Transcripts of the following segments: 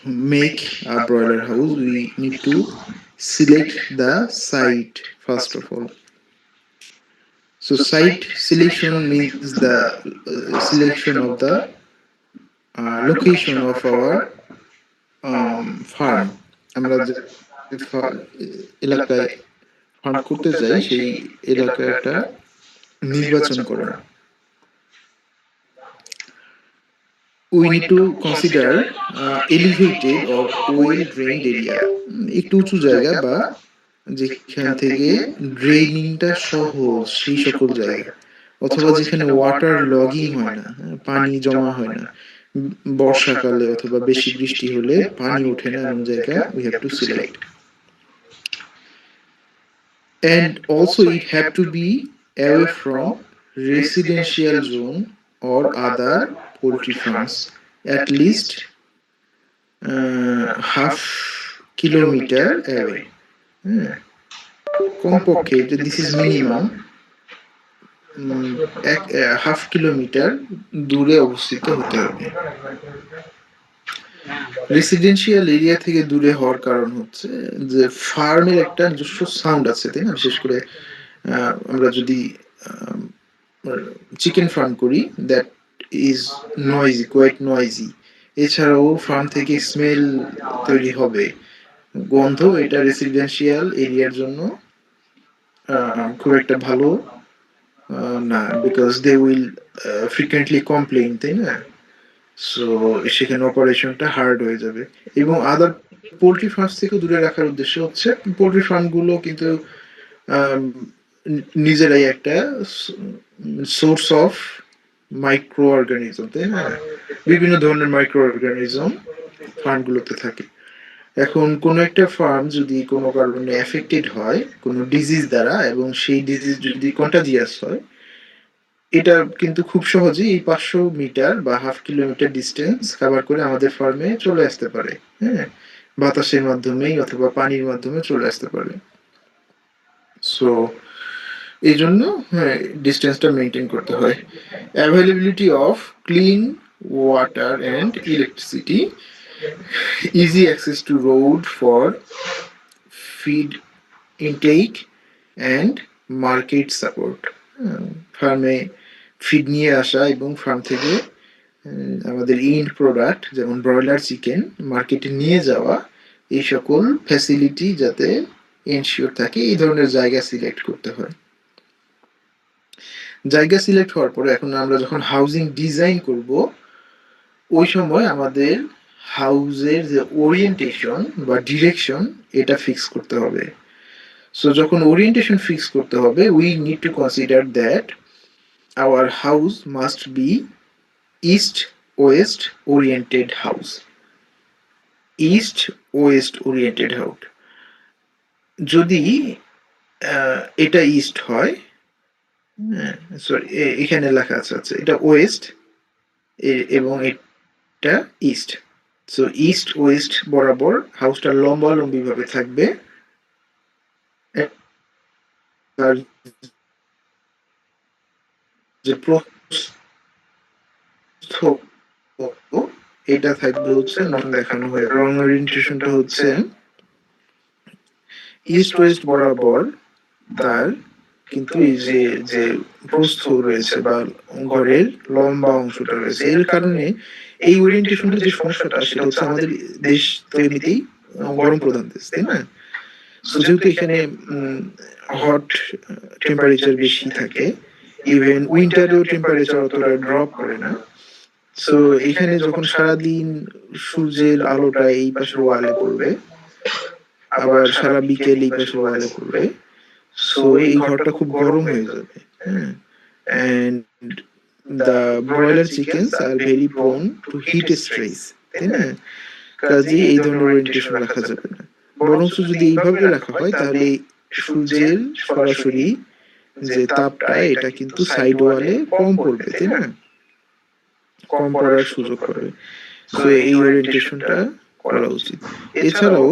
make a broiler house, we need to select the site first of all. So site selection means the selection of the location of our farm. আমরা যে এলাকায় farm করতে যাই সেই এলাকাটা নির্বাচন করা। We need to consider elevated or well drained area, একটু উঁচু জায়গা বা যেখান থেকে ড্রেনিংটা সহজ সেই সকল জায়গা, অথবা যেখানে ওয়াটার লগিং হয় না, পানি জমা হয় না, বর্ষাকালে অথবা বেশি বৃষ্টি হলে পানি ওঠে না এমন জায়গা we have to select. And also it have to be away from residential zone or other poultry farms, at least half kilometer away. কমপক্ষে this is minimum half kilometre দূরে অবস্থিত হতে হবে। রেসিডেন্সিয়াল এরিয়া থেকে দূরে হওয়ার কারণ হচ্ছে যে ফার্মের একটা নিজস্ব সাউন্ড আছে, তাই না? বিশেষ করে আমরা যদি চিকেন ফার্ম করি, that is noisy, quite noisy. এছাড়াও ফার্ম থেকে স্মেল তৈরি হবে, গন্ধ, এটা রেসিডেন্সিয়াল এরিয়ার জন্য খুব একটা ভালো না, because they will frequently complain, তাই না? সো সেখানে অপারেশনটা হার্ড হয়ে যাবে। এবং আদার পোলট্রি ফার্ম থেকে দূরে রাখার উদ্দেশ্য হচ্ছে পোলট্রি ফার্মগুলো কিন্তু নিজেরাই একটা সোর্স অফ মাইক্রো অর্গানিজম, তাই না? বিভিন্ন ধরনের মাইক্রো অর্গানিজম ফার্মগুলোতে থাকে। এখন কোনো একটা ফার্ম যদি কোনো কারণে এফেক্টেড হয় কোনো ডিজিজ দ্বারা, এবং সেই ডিজিজ যদি কন্টাজিয়াস হয়, এটা কিন্তু খুব সহজেই এই 500 মিটার বা হাফ কিলোমিটার ডিস্টেন্স কভার করে আমাদের ফার্মে চলে আসতে পারে। হ্যাঁ, বাতাসের মাধ্যমেই অথবা পানির মাধ্যমে চলে আসতে পারে। সো এই জন্য হ্যাঁ ডিস্টেন্সটা মেনটেন করতে হয়। Availability of clean water and electricity, easy access two road for feed intact and market support. ফার্মে ফিড নিয়ে আসা এবং ফার্ম থেকে আমাদের ইন্ড প্রোডাক্ট যেমন ব্রয়লার চিকেন মার্কেটে নিয়ে যাওয়া, এই সকল ফ্যাসিলিটি যাতে এনশিওর থাকে, এই ধরনের জায়গা সিলেক্ট করতে হয়। জায়গা সিলেক্ট হওয়ার পরে এখন আমরা যখন হাউজিং ডিজাইন করব, ওই সময় আমাদের হাউজের যে ওরিয়েন্টেশন বা ডিরেকশন এটা ফিক্স করতে হবে। সো যখন ওরিয়েন্টেশন ফিক্স করতে হবে, we need to consider that our house must be east West oriented house. East West oriented house যদি এটা ইস্ট হয়, সরি এখানে লেখা আছে, আচ্ছা এটা ওয়েস্ট এবং এটা ইস্ট। সো ইস্ট ওয়েস্ট বরাবর হাউসটা লম্বালম্বি ভাবে থাকবে। আর যে প্রস্থ এটা থাকবে হচ্ছে দেখানো হয় রং ওরিয়েন্টেশনটা হচ্ছে ইস্ট ওয়েস্ট বরাবর তার কিন্তু এই যে যে প্রস্থ রয়েছে বা ঘরের লম্বা অংশটা রয়েছে, এর কারণে এই ওরিয়েন্টেশনটা যে সমস্যাটা সেটা হচ্ছে আমাদের দেশ তো এমনিতেই গরম প্রধান দেশ, তাই না? সো যেহেতু এখানে হট টেম্পারেচার বেশি থাকে, ইভেন উইন্টারেও টেম্পারেচার অতটা ড্রপ করে না। সো এখানে যখন সারাদিন সূর্যের আলোটা এই পাশের ওয়ালে পড়বে, আবার সারা বিকেল এই পাশের ওয়ালে পড়বে, সো এই ঘরটা খুব গরম হয়ে যাবে। হ্যাঁ, and the broiler chickens are very prone two hit stress, তাই না? কাজেই এই ধরনের ওরিয়েন্টেশন রাখা যাবে না। বরঞ্চ যদি এইভাবে রাখা হয় তাহলে সূর্যের সরাসরি যে তাপটা এটা কিন্তু সাইড ওয়ালে কম পড়বে, তাই না? কম পড়ার সুযোগ পাবে। সো এই ওরিয়েন্টেশনটা করা উচিত। এছাড়াও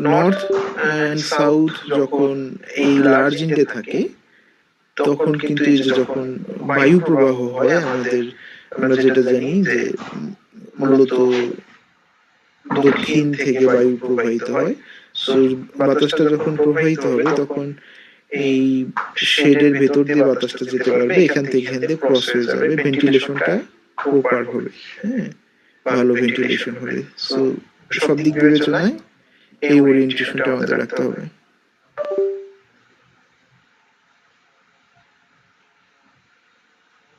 নর্থ অ্যান্ড সাউথ যখন এই লার্জ ইন্ডে থাকে, তখন কিন্তু এই যে যখন বায়ু প্রবাহ হয় আমাদের, আমরা যেটা জানি যে মূলত দক্ষিণ থেকে বায়ু প্রবাহিত হয়। সো বাতাসটা যখন প্রবাহিত হবে তখন এই শেডের ভেতর দিয়ে বাতাসটা যেতে পারবে, এখান থেকে এখান দিয়ে ক্রস হয়ে যাবে, ভেন্টিলেশনটা প্রপার হবে। হ্যাঁ, ভালো ভেন্টিলেশন হবে। সো সব দিক বিবেচনায় এই ওরিয়েন্টেশনটা আমাদের রাখতে হবে।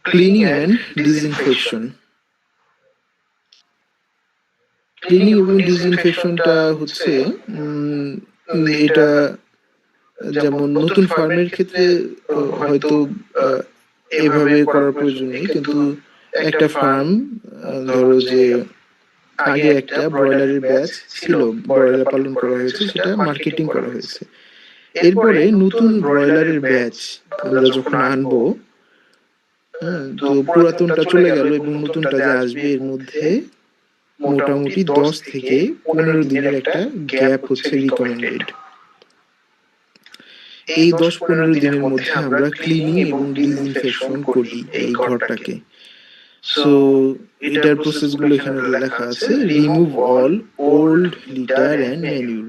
Cleaning and disinfection. ক্লিনিং এবং ডিসইনফেকশনটা হচ্ছে এটা যেমন নতুন ফার্মের ক্ষেত্রে হয়তো এভাবে করার প্রয়োজন নেই, কিন্তু একটা ফার্ম ধরো যে আগে একটা ব্রয়লারের ব্যাচ ছিল, ব্রয়লার পালন করা হয়েছে, সেটা মার্কেটিং করা হয়েছে। এরপরে নতুন ব্রয়লারের ব্যাচ আমরা যখন আনবো, তো পুরাতনটা চলে গেল এবং নতুনটা যে আসবে এর মধ্যে মোটামুটি 10 থেকে 15 দিনের একটা গ্যাপ হচ্ছে রিকমেন্ডেড। এই 10-15 দিনের মধ্যে আমরা ক্লিনিং এবং ডিসইনফেকশন করি এই ঘরটাকে। সো এটার প্রসেসগুলো এখানে লেখা আছে। Remove all old litre and manure.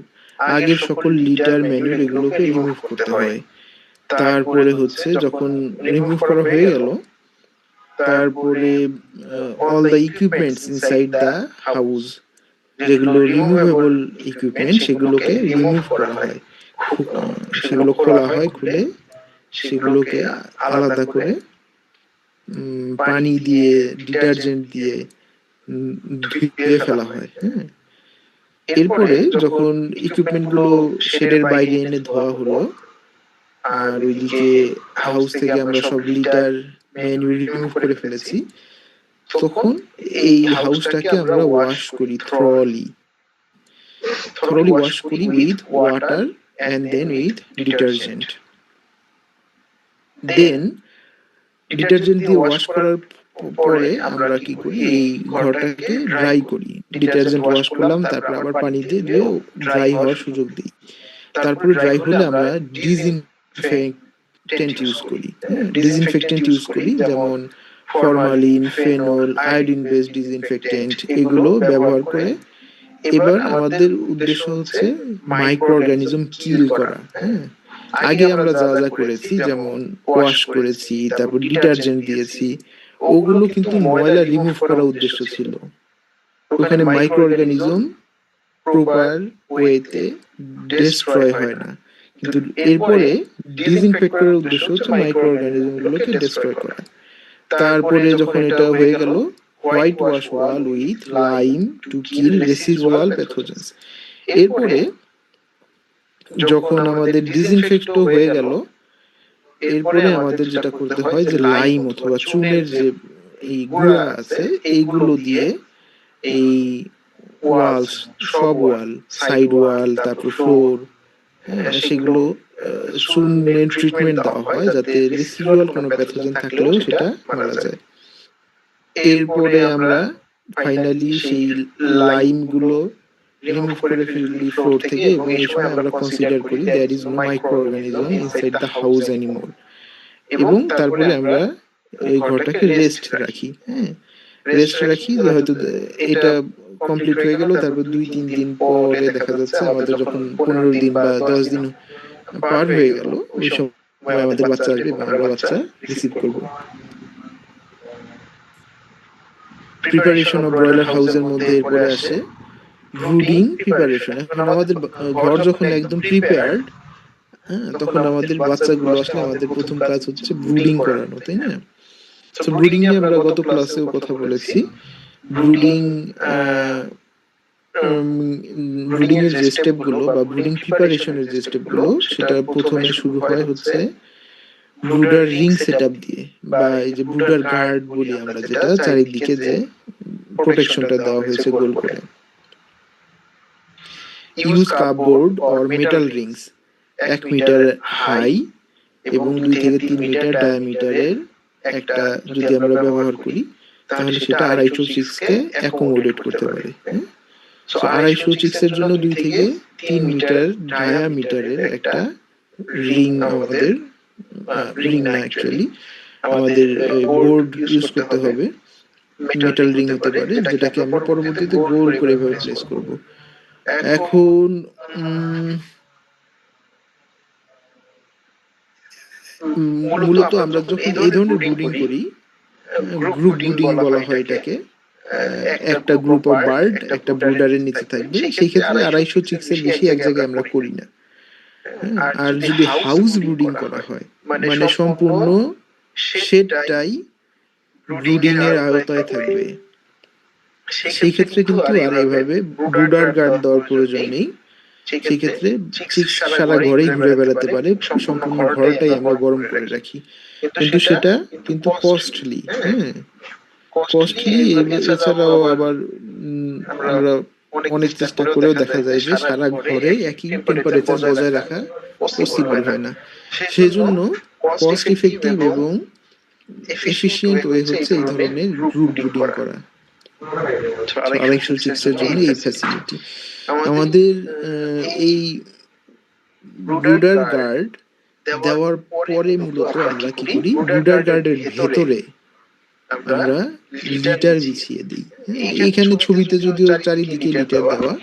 আগের সকল লিটার ম্যানিউর এগুলোকে রিমুভ করতে হয়। তারপরে হচ্ছে যখন রিমুভ করা হয়ে গেল, তারপরে all the equipments inside the house, যেগুলো রিমুভেবল ইকুইপমেন্ট সেগুলোকে রিমুভ করা হয়, সেগুলো খোলা হয়, খুলে সেগুলোকে আলাদা করে পানি দিয়ে ডিটারজেন্ট দিয়ে ধুয়ে ফেলা হয়। হ্যাঁ, এরপরে যখন ইকুইপমেন্টগুলো শেডের বাইরে এনে ধোয়া হলো আর ওইদিকে হাউস থেকে আমরা সব লিটার ম্যানুয়াল রিমুভ করে ফেলেছি, তখন এই হাউসটাকে আমরা ওয়াশ করি থরলি ওয়াশ করি with water and then with detergent. Then detergent দিয়ে ওয়াশ করার পরে আমরা কি করি, এই ঘরটাকে ড্রাই করি। ডিটারজেন্ট ওয়াশ করলাম, তারপর আবার পানি দিয়ে দিয়েও ড্রাই হওয়ার সুযোগ দিই। তারপরে ড্রাই হলে আমরা ডিসইনফেক্টেন্ট ইউজ করি। ডিসইনফেক্টেন্ট ইউজ করি যেমন formalin, phenol, iodine based disinfectant, এগুলো ব্যবহার করে এবার আমাদের উদ্দেশ্য হচ্ছে মাইক্রো অর্গানিজম কিল করা। হ্যাঁ, আগে আমরা যা যা করেছি, যেমন ওয়াশ করেছি, তারপর ডিটারজেন্ট দিয়েছি, ওগুলো কিন্তু ময়লা রিমুভ করার উদ্দেশ্য ছিল। ওখানে মাইক্রো অর্গানিজম প্রপার ওয়েতে ডিস্ট্রয় হয় না, কিন্তু এরপরে ডিসইনফেক্ট করার উদ্দেশ্য হচ্ছে মাইক্রো অর্গানিজম গুলোকে ডিস্ট্রয় করা। তারপরে যখন এটা হয়ে গেল, white wash wall with lime to kill residual pathogens. এরপরে যখন আমাদের ডিসইনফেক্টও হয়ে গেল, এরপরে আমাদের যেটা করতে হয় যে লাইম অথবা চুনের যে এই গুঁড়া আছে এইগুলো দিয়ে এই ওয়ালস, সব ওয়াল, সাইড ওয়াল, তারপর ফ্লোর, হ্যাঁ, সেগুলো চুনের ট্রিটমেন্ট দেওয়া হয় যাতে রেসিডুয়াল কোনো প্যাথোজেন থাকলেও সেটা মারা যায়। এরপরে আমরা ফাইনালি সেই লাইম গুলো রিমুভ করে ফেলি ফ্লোর থেকে, এবং এই সময় আমরা কনসিডার করি there is no micro organism inside the house anymore, এবং তারপরে আমরা এই ঘরটাকে রেস্ট রাখি। হ্যাঁ, রেস্ট রাখি যে হয়তো এটা কমপ্লিট হয়ে গেল, তারপর 2-3 দিন পরে দেখা যাচ্ছে আমাদের যখন 15 দিন বা 10 দিন পার হয়ে গেল, ওই সময় আমাদের বাচ্চা আসবে এবং আমরা বাচ্চা রিসিভ করব। প্রিপারেশন অফ ব্রয়লার হাউসের মধ্যে এরপরে আসে ব্রুডিং প্রিপারেশন। এখন আমাদের ঘর যখন একদম প্রিপেয়ার্ড, হ্যাঁ, তখন আমাদের বাচ্চাগুলো আসলে আমাদের প্রথম কাজ হচ্ছে ব্রুডিং করানো, তাই না? তো ব্রুডিং নিয়ে আমরা গত ক্লাসেও কথা বলেছি। ব্রুডিং ব্রুডিং এর যে স্টেপগুলো বা ব্রুডিং প্রিপারেশনের যে স্টেপগুলো, সেটা প্রথমে শুরু হয় হচ্ছে ব্রুডার রিং সেটআপ দিয়ে, বা এই যে ব্রুডার গার্ড বলি আমরা, যেটা চারিদিকে যে প্রোটেকশনটা দেওয়া হয়েছে গোল করে। Use cupboard or metal rings 1 metre high এবং 2 থেকে 3 মিটার ডায়ামিটারের একটা যদি আমরা ব্যবহার করি, তাহলে সেটা 250 চিক্সকে অ্যাকোমোডেট করতে পারে। সো 250 চিক্সের জন্য 2 থেকে 3 মিটার ডায়ামিটারের একটা রিং আমাদের, রিং না অ্যাকচুয়ালি আমাদের বোর্ড ইউজ করতে হবে। মেটাল রিং হতে পারে, যেটাকে আমরা পরবর্তীতে গোল করে এভাবে প্লেস করব। এখন মূলত আমরা যখন এই ধরনের ব্রুডিং করি, গ্রুপ ব্রুডিং বলা হয় এটাকে। একটা গ্রুপ অফ বার্ড একটা ব্রুডারের নিচে থাকবে, সেই ক্ষেত্রে 250 চিক্সের বেশি এক জায়গায় আমরা করি না। হ্যাঁ, আর যদি হাউস ব্রুডিং করা হয়, মানে সম্পূর্ণ শেডটাই ব্রুডিং এর আওতায় থাকবে, সেই ক্ষেত্রে কিন্তু আর এভাবে ব্রুডার গার্ড দেওয়ার প্রয়োজন নেই। সেই ক্ষেত্রে চিক্স সারা ঘরেই ঘুরে বেড়াতে পারে, সম্পূর্ণ ঘরটাই আমরা গরম করে রাখি। কিন্তু সেটা কিন্তু কস্টলি। হ্যাঁ, কস্টলি। এছাড়াও আবার আমরা অনেক চেষ্টা করেও দেখা যায় যে সারা ঘরে একই টেম্পারেচার বজায় রাখা পসিবল হয় না। সেই জন্য কস্ট ইফেক্টিভ এবং এফিশিয়েন্ট ওয়ে হচ্ছে এই ধরনের গ্রুপ ব্রুডিং করা। 250 চিক্সের জন্য এই ফ্যাসিলিটি আমাদের। এই ব্রুডার গার্ড দেওয়ার পরে মূলত আমরা কি করি, ব্রুডার গার্ডের ভেতরে আমরা লিটার বিছিয়ে দিই। এইখানে ছবিতে যদিও চারিদিকে লিটার দেওয়া,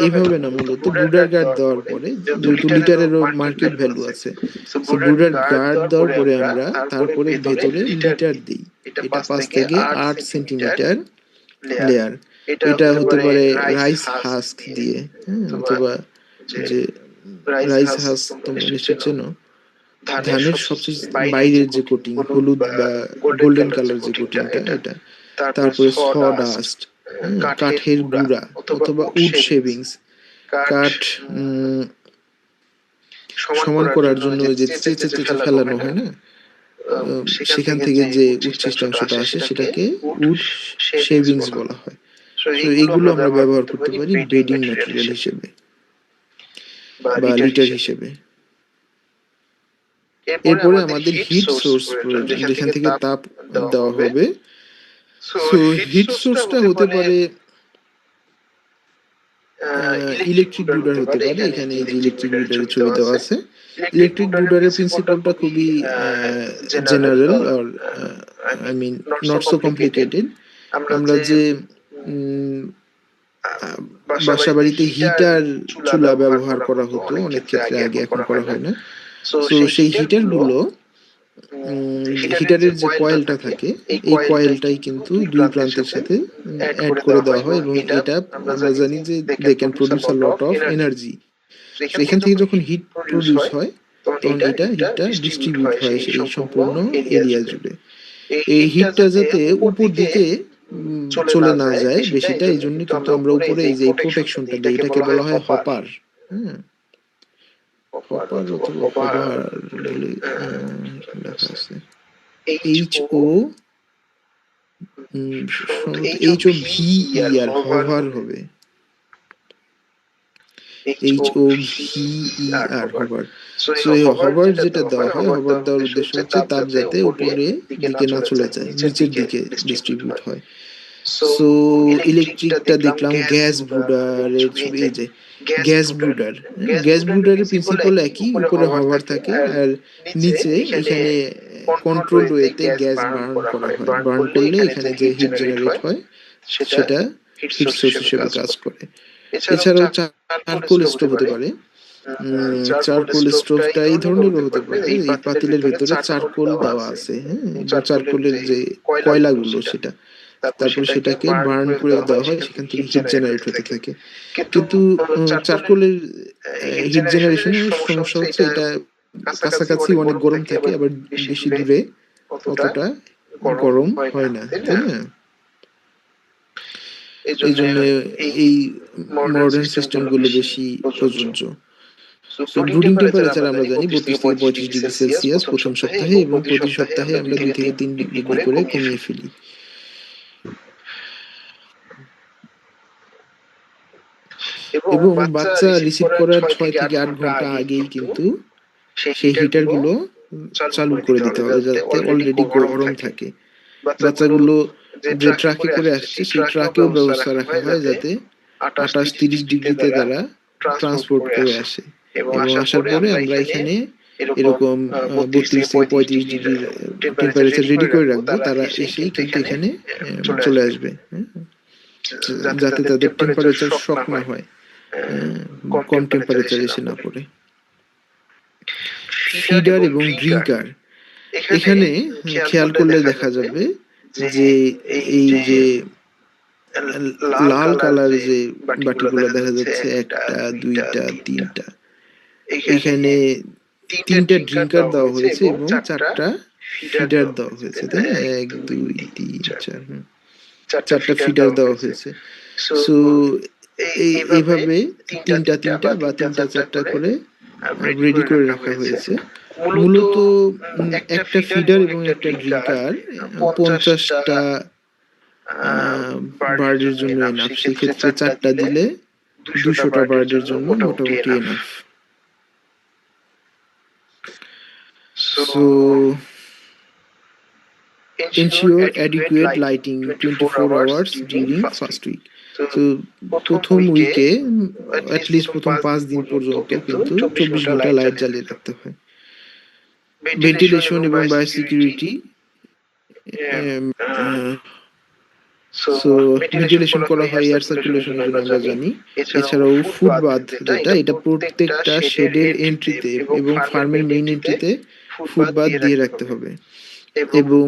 এইভাবে না, মূলত ব্রুডার গার্ড দেওয়ার পরে, যেহেতু লিটারেরও মার্কেট ভ্যালু আছে, সো ব্রুডার গার্ড দেওয়ার পরে আমরা তারপরে ভেতরে লিটার দিই। এটা 5 থেকে 8 সেন্টিমিটার লেয়ার। এটা হতে পারে রাইস হাস্ক দিয়ে, অথবা যে রাইস হাস্ক তোমরা নিশ্চয় চেনো, ধানের সবচেয়ে বাইরের যে কোটিং, হলুদ বা গোল্ডেন কালার যে কোটিংটা, এটা। তারপরে সডাস্ট, কাঠের গুঁড়া অথবা উড শেভিংস, কাঠ সমান করার জন্য যে চেঁচে চেঁচে ফেলানো হয় না, সেখান থেকে যে উচ্ছিষ্টাংশটা আসে সেটাকে উড শেভিংস বলা হয়। তো এগুলো আমরা ব্যবহার করতে পারি বেডিং ম্যাটেরিয়াল হিসেবে বা লিটার হিসেবে। এরপরে আমাদের হিট সোর্স প্রয়োজন, যেখান থেকে তাপ দেওয়া হবে। সো হিট সোর্সটা হতে পারে ইলেকট্রিক ব্রুডার হতে পারে। এখানে এই যে ইলেকট্রিক ব্রুডারের ছবি দেওয়া আছে। ইলেকট্রিক ব্রুডারের প্রিন্সিপালটা খুবই জেনারেল, আর I mean not so complicated. আমরা যে বাসা বাড়িতে হিটার চুলা ব্যবহার করা হতো অনেক ক্ষেত্রে আগে, এখন করা হয় না। সো সেই হিটার গুলো, হিটারের যে কয়েলটা থাকে, এই কয়েলটাই কিন্তু দুই প্রান্তের সাথে অ্যাড করে দেওয়া হয়, এবং এটা আমরা জানি যে they can produce a lot of energy. তো এখান থেকে যখন হিট প্রডিউস হয়, তখন হিটটা ডিস্ট্রিবিউট হয় সেই সম্পূর্ণ এরিয়া জুড়ে। এই হিটটা যাতে উপর দিকে চলে না যায় বেশিটা, এই জন্য কিন্তু আমরা উপরে এই যে প্রোটেকশনটা দিই, এটাকে বলা হয় হপার। হ্যাঁ, হপার অথবা হবার বলে লেখা আছে, HO HOVER, হভার হবে, HOVER, হভার। সো এই হভার যেটা দেওয়া হয়, হভার দেওয়ার উদ্দেশ্য হচ্ছে তাপ যাতে উপরে দিকে না চলে যায়, নিচের দিকে ডিস্ট্রিবিউট হয়। সো ইলেকট্রিকটা দেখলাম, গ্যাস ব্রুডারের ছবি, এই যে গ্যাস ব্রুডার। গ্যাস ব্রুডারের প্রিন্সিপাল একই, উপরে হভার থাকে আর নিচে এখানে কন্ট্রোল ওয়েতে গ্যাস বার্ন করা হয়। বার্ন করলে এখানে যে হিট জেনারেট হয় সেটা হিট সোর্স হিসেবে কাজ করে। এছাড়াও চারকোল স্টোভ হতে পারে। চারকোল স্টোভটা এই ধরনেরও হতে পারে। এই পাতিলের ভেতরে চারকোল দেওয়া আছে, এবং চারকোলের যে কয়লাগুলো সেটা, তারপরে সেটাকে বার্ন করে দেওয়া হয়, সেখান থেকে হিট জেনারেট হতে থাকে। কিন্তু চারকোলের হিট জেনারেশনের সমস্যা হচ্ছে এটা কাছাকাছি অনেক গরম থাকে, আবার বেশি দূরে অতটা গরম হয় না, তাই না? এই জন্য এই মডার্ন সিস্টেমগুলো বেশি প্রযোজ্য। তো ব্রুডিং টেম্পারেচার আমরা জানি 32 থেকে 35 ডিগ্রি সেলসিয়াস প্রথম সপ্তাহে, এবং প্রতি সপ্তাহে আমরা 2 থেকে 3 ডিগ্রি করে কমিয়ে ফেলি। এবং বাচ্চা রিসিভ করার 6 থেকে 8 ঘন্টা আগেই কিন্তু সেই হিটার গুলো চালু করে দিতে হবে, যাতে অলরেডি গরম থাকে। বাচ্চাগুলো যে ট্রাকে করে আসছে, সেই ট্রাকেও ব্যবস্থা রাখা হয় যাতে 28-30 ডিগ্রিতে তারা ট্রান্সপোর্ট করে আসে, এবং আসার পরে আমরা এখানে এরকম 32 থেকে 35 ডিগ্রির টেম্পারেচার রেডি করে রাখবো, তারা এসেই কিন্তু এখানে চলে আসবে, হ্যাঁ, যাতে তাদের টেম্পারেচার শক না হয়, কম টেম্পারেচার এসে না পড়ে। ফিডার এবং ড্রিঙ্কার, এখানে খেয়াল করলে দেখা যাবে যে এই যে লাল কালার যে বাটিগুলো দেখা যাচ্ছে, একটা, দুইটা, তিনটা, এখানে তিনটা ড্রিঙ্কার দেওয়া হয়েছে এবং চারটা ফিডার দেওয়া হয়েছে, তাই না? 1, 2, 3, 4, চারটা ফিডার দেওয়া হয়েছে। সো এইভাবে তিনটা তিনটা বা তিনটা চারটা করে রেডি করে রাখা হয়েছে। মূলত একটা ফিডার এবং একটা ড্রিঙ্কার 50টা বার্ডের জন্য এনাফ। সেক্ষেত্রে চারটা দিলে 200টা বার্ডের জন্য মোটামুটি enough. So ensure adequate lighting 24 hours during first week. তো প্রথম উইকে অ্যাটলিস্ট প্রথম 5 দিন পর্যন্ত কিন্তু 24 ঘন্টা লাইট জ্বালিয়ে রাখতে হয়। ভেন্টিলেশন এবং বায়োসিকিউরিটি, সো ভেন্টিলেশন করা হয় এয়ার সার্কুলেশনের জন্য, আমরা জানি। এছাড়াও ফুটবাথ, যেটা এটা প্রত্যেকটা শেডের এন্ট্রিতে এবং ফার্মের মেইন এন্ট্রিতে ফুটবাথ দিয়ে রাখতে হবে, এবং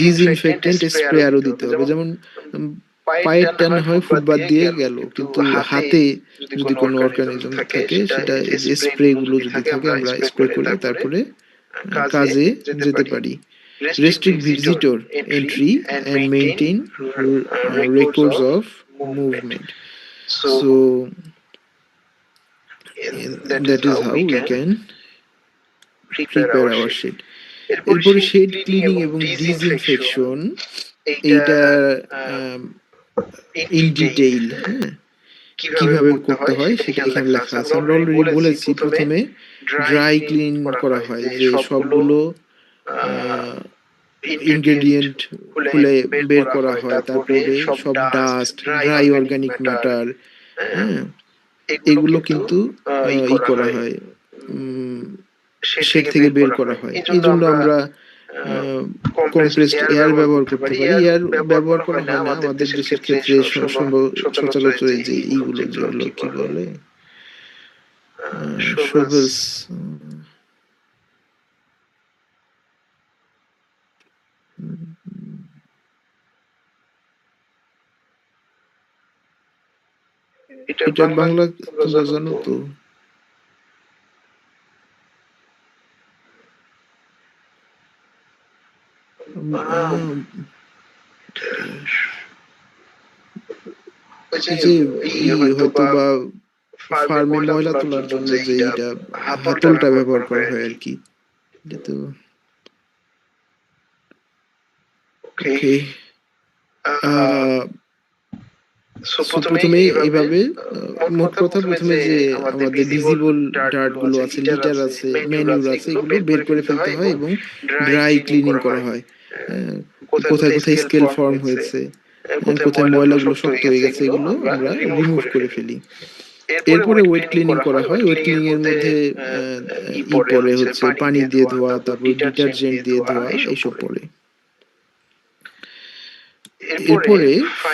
ডিসইনফেক্টেন্ট স্প্রে আরও দিতে হবে। যেমন পায়ের টান হয় ফুটবাথ দিয়ে গেল, কিন্তু হাতে যদি কোনো অর্গানিজম থাকে, সেটা এই যে স্প্রেগুলো যদি থাকে, আমরা স্প্রে করে তারপরে কাজে যেতে পারি। Restrict visitor entry and maintain records of movement. So that is how we can prepare our shed. এরপরে শেড ক্লিনিং এবং ডিসইনফেকশন, এইটা ইন ডিটেইল, হ্যাঁ, কিভাবে করতে হয় সেটা এখানে লেখা আছে। আমরা অলরেডি বলেছি, প্রথমে ড্রাই ক্লিন করা হয়, যে সবগুলো ইনগ্রেডিয়েন্ট খুলে বের করা হয়, তারপরে সব ডাস্ট, ড্রাই অর্গানিক ম্যাটার, হ্যাঁ, এগুলো কিন্তু ই করা হয়, শেড থেকে বের করা হয়। এই জন্য আমরা কম্প্রেসড এয়ার ব্যবহার করতে পারি। এয়ার ব্যবহার করা হয় না আমাদের দেশের ক্ষেত্রে সচরাচর, এই যে এইগুলো যেগুলো কি বলে, শোভেলস, এটার বাংলা তোমরা জানো তো? যে হয়তো বা ফার্মে ময়লা তোলার জন্য যে এটা হাতলটা ব্যবহার করা হয় আর কি। এটা তো ওকে। প্রথমে এইভাবে, মোট কথা, প্রথমে যে আমাদের ভিজিবল ডার্ট গুলো আছে, লিটার আছে, ম্যানিউর আছে, এগুলো বের করে ফেলতে হয় এবং ড্রাই ক্লিনিং করা হয়। কোথায় কোথায় স্কেল ফর্ম হয়েছে, কোথায় ময়লাগুলো শক্ত হয়ে গেছে, এগুলো আমরা রিমুভ করে ফেলি। এরপরে ওয়েট ক্লিনিং করা হয়। ওয়েট ক্লিনিং এর মধ্যে পরে হচ্ছে পানি দিয়ে ধোয়া, তারপর ডিটারজেন্ট দিয়ে ধোয়া, এইসব পড়ে। এরপরে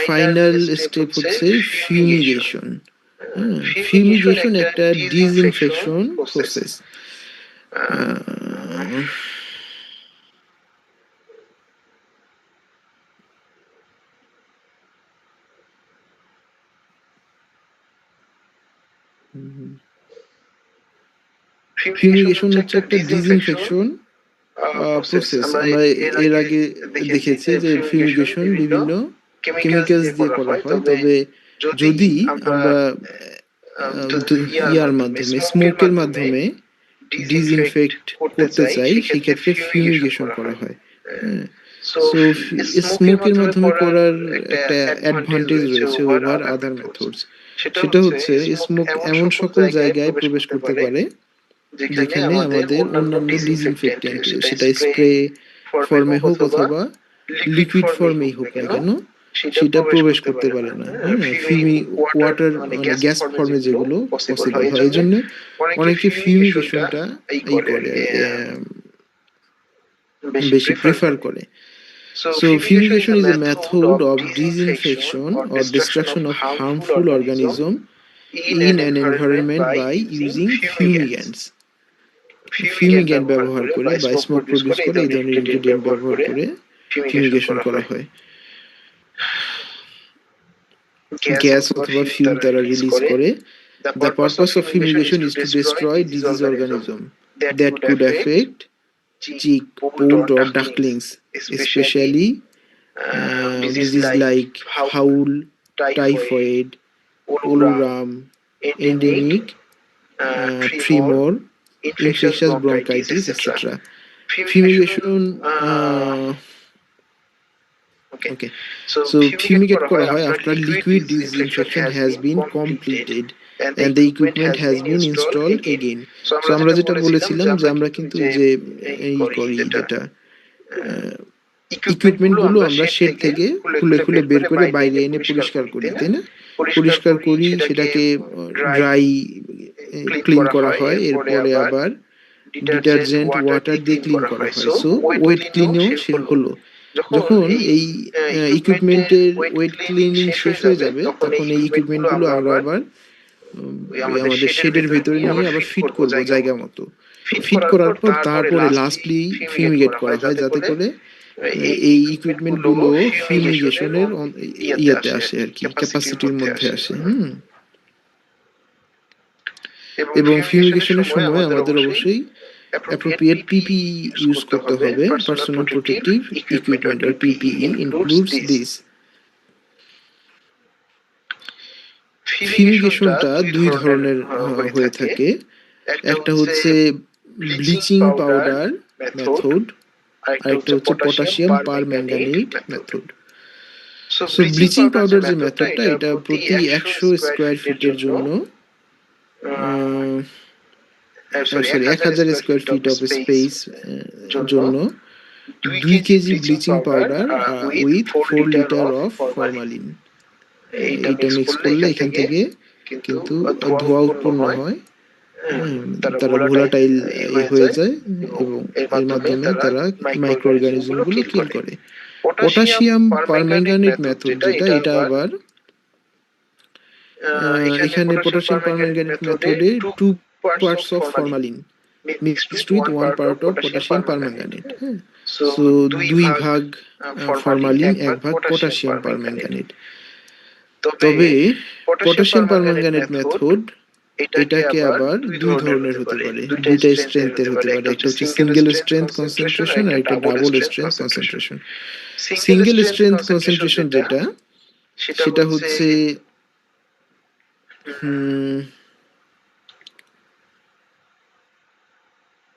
ফাইনাল স্টেপ হচ্ছে ফিউমিগেশন। ফিউমিগেশন একটা ডিসইনফেকশন প্রসেস। ফিউমিগেশন হচ্ছে একটা ডিসইনফেকশন প্রসেস। আমরা এর আগে দেখেছি যে ফিউমিগেশন বিভিন্ন কেমিক্যালস দিয়ে করা হয়, তবে যদি আমরা ইয়ার মাধ্যমে, স্মোকের মাধ্যমে ডিসইনফেক্ট করতে চাই, সেক্ষেত্রে ফিউমিগেশন করা হয়। সো স্মোকের মাধ্যমে করার একটা অ্যাডভান্টেজ রয়েছে ওভার আদার মেথডস। সেটা হচ্ছে স্মোক এমন সকল জায়গায় প্রবেশ করতে পারে যেখানে আমাদের অন্যান্য ডিসইনফেক্টেন্ট, সেটা স্প্রে ফর্মে হোক অথবা লিকুইড ফর্মেই হোক না কেন, সেটা প্রবেশ করতে পারে না। হ্যাঁ, ওয়াটার মানে গ্যাস ফর্মে যেগুলো পসিবল হয়, এই জন্য অনেকে ফিউমিগেশনটা এই করে বেশি প্রেফার করে। So fumigation is a method of disinfection or destruction of harmful organism in an environment by using fumigants. ফিউমিগ্যান্ট ব্যবহার করে বা স্মোক প্রডিউস করে এই ধরনের ইনগ্রেডিয়েন্ট ব্যবহার করে ফিউমিগেশন করা হয়। গ্যাস অথবা ফিউম তারা রিলিজ করে। The purpose of fumigation is to destroy disease organism that could affect chick, poult or ducklings, especially disease like fowl, typhoid, oloram, endemic, tremor, infectious bronchitis, etc. Fumigation okay, so fumigate করা হয় after liquid disinfection has been completed and the equipment has been installed again. So আমরা যেটা বলেছিলাম যে আমরা কিন্তু যে এই করি যেটা ইকুইপমেন্ট গুলো আমরা শেড থেকে খুলে খুলে বের করে বাইরে এনে পরিষ্কার করি, তাই না? পরিষ্কার করি, সেটাকে ড্রাই ক্লিন করা হয়, এরপরে আবার ডিটারজেন্ট ওয়াটার দিয়ে ক্লিন করা হয়। সো ওয়েট ক্লিনেও সে হলো। যখন এই ইকুইপমেন্টের ওয়েট ক্লিনিং শেষ হয়ে যাবে তখন এই ইকুইপমেন্টগুলো আমরা আবার আমাদের শেডের ভেতরে নিয়ে আবার ফিট করব জায়গা মতো। ফিট করার পর তারপরে লাস্টলি ফিউমিগেট করা হয় যাতে করে এই ইকুইপমেন্টগুলো ফিউমিগেশনের ইয়েতে আসে আর কি, ক্যাপাসিটির মধ্যে আসে। এবং ফিউমিগেশনের সময় আমাদের অবশ্যই appropriate PPE ইউজ করতে হবে, পার্সোনাল প্রোটেক্টিভ ইকুইপমেন্ট আর PPE ইনক্লুডস দিস। ফিউমিগেশনটা দুই ধরনের হয়ে থাকে। একটা হচ্ছে ব্লিচিং পাউডার মেথড, আরেকটা হচ্ছে potassium permanganate method. So bleaching powder যে মেথডটা, এটা প্রতি 100 স্কোয়ার ফিটের জন্য sorry 1000 square feet of speech জন্য 2 KG bleaching powder with 4 litre of formalin, এটা মিক্স করলে এখান থেকে কিন্তু ধোঁয়া উৎপন্ন হয়, তারা ভোলাটাইল হয়ে যায় এবং এর মাধ্যমে তারা মাইক্রো অর্গানিজমগুলো কিল করে। পটাশিয়াম পারম্যাঙ্গানেট মেথড যেটা, এটা আবার এখানে পটাশিয়াম পারম্যাঙ্গানেট মেথডে 2 parts of formalin mixed with 1 part of potassium permanganate. So 2 ভাগ ফরমালিন 1 ভাগ পটাশিয়াম পারম্যাঙ্গানেট। তবে পটাশিয়াম পারম্যাঙ্গানেট মেথড এটাকে আবার দুই ধরনের হতে পারে, দুইটা স্ট্রেংথের হতে পারে। একটা হচ্ছে সিঙ্গেল স্ট্রেংথ কনসেন্ট্রেশন আর একটা double strength concentration. Single strength concentration যেটা, সেটা হচ্ছে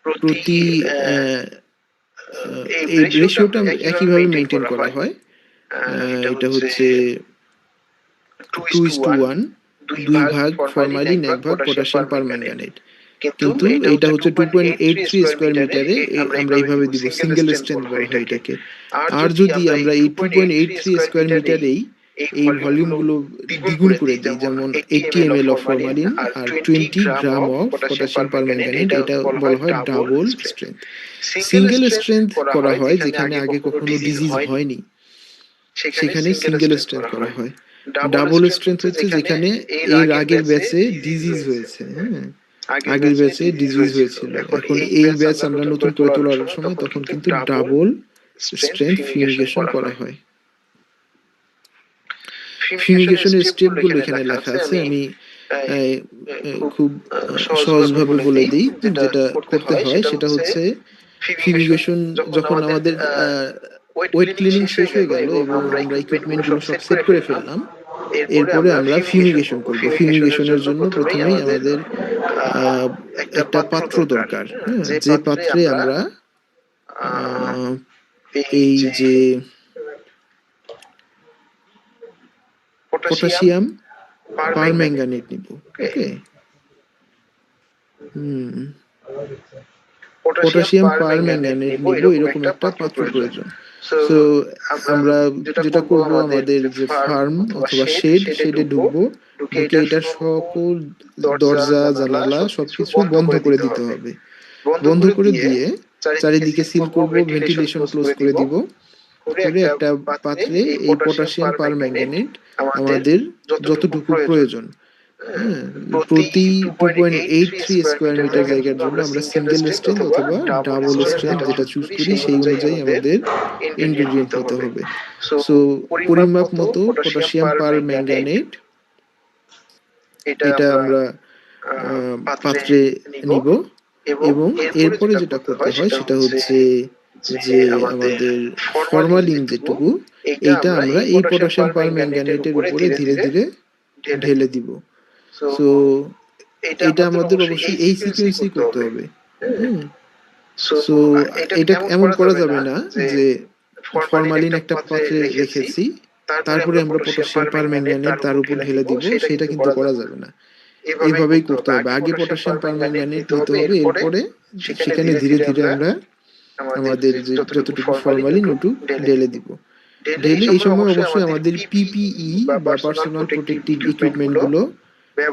প্রতি এই রেশিওটা একইভাবে মেনটেন করা হয়। এটা হচ্ছে 2:1, 2 ভাগ ফরমালিন 1 ভাগ পটাশিয়াম পারম্যাঙ্গানেট। কিন্তু এইটা হচ্ছে 2.83 স্কোয়ার মিটারে আমরা এইভাবে দিব, সিঙ্গেল স্ট্রেংথ বলা হয় এটাকে। আর যদি আমরা এই 2.83 স্কোয়ার মিটারেই এই ভলিউমগুলো দ্বিগুণ করে দিই, যেমন 80 ml অফ ফরমালিন আর 20 গ্রাম অফ পটাশিয়াম পারম্যাঙ্গানেট, এটা বলা হয় ডাবল স্ট্রেংথ। সিঙ্গেল স্ট্রেংথ করা হয় যেখানে আগে কখনো ডিজিজ হয়নি, সেখানে সিঙ্গেল স্ট্রেংথ করা হয়। ডাবল স্ট্রেংথ হচ্ছে যেখানে এর আগের ব্যাচে ডিজিজ হয়েছে, আগের ব্যাচে ডিজিজ হয়েছিল, এখন এই ব্যাচ আমরা নতুন করে তোলার সময় তখন কিন্তু ডাবল স্ট্রেংথ ফিউমিগেশন করা হয়। ফিউমিগেশনের স্টেপগুলো এখানে লেখা আছে, আমি খুব সহজভাবে বলে দিই। যেটা করতে হয় সেটা হচ্ছে, ফিউমিগেশন যখন আমাদের ওয়েট ক্লিনিং শেষ হয়ে গেল এবং আমরা ইকুইপমেন্টগুলো সব সেট করে ফেললাম, এরপরে আমরা ফিউমিগেশন করব। ফিউমিগেশনের জন্য প্রথমেই আমাদের একটা পাত্র দরকার, যে পাত্রে আমরা এই যে পটাশিয়াম পারম্যাঙ্গানেট নিব। ওকে, পটাশিয়াম পারম্যাঙ্গানেট নিব, এরকম একটা পাত্র প্রয়োজন। সো আমরা যেটা করব, আমাদের যে ফার্ম অথবা শেডে ঢুকবো, ঢুকে এটার সকল দরজা জানালা সবকিছু বন্ধ করে দিতে হবে। বন্ধ করে দিয়ে চারিদিকে সিল করব, ভেন্টিলেশন ক্লোজ করে দিব, করে একটা পাত্রে এই পটাশিয়াম পারম্যাঙ্গানেট আমাদের যতটুকু প্রয়োজন, হ্যাঁ, প্রতি 2.83 স্কোয়ার মিটার জায়গার জন্য আমরা সিঙ্গেল স্ট্রেংথ অথবা ডাবল স্ট্রেংথ যেটা চুজ করি সেই অনুযায়ী আমাদের ইনগ্রেডিয়েন্ট নিতে হবে। সো পরিমাপ মতো পটাশিয়াম পার ম্যাঙ্গানেট এটা আমরা পাত্রে নিব, এবং এরপরে যেটা করতে হয় সেটা হচ্ছে যে আমাদের ফরমালিন যেটুকু, এইটা আমরা এই পটাশিয়াম পার ম্যাঙ্গানেটের উপরে ধীরে ধীরে ঢেলে দিব। সো এটা আমাদের অবশ্যই এই সিকোয়েন্সেই করতে হবে। হুম। সো এটা এমন করা যাবে না যে ফরমালিন একটা পাত্রে রেখেছি, তারপরে আমরা পটাশিয়াম পারম্যাঙ্গানেট তার উপর ঢেলে দিব, সেটা কিন্তু করা যাবে না। এইভাবেই করতে হবে, আগে পটাশিয়াম পারম্যাঙ্গানেট নিতে হবে, এরপরে সেখানে ধীরে ধীরে আমরা আমাদের যে যতটুকু ফরমালিন ওটুকু ঢেলে দিব। ঢেলে এই সময় অবশ্যই আমাদের পিপিই বা পার্সোনাল প্রোটেক্টিভ ইকুইপমেন্ট গুলো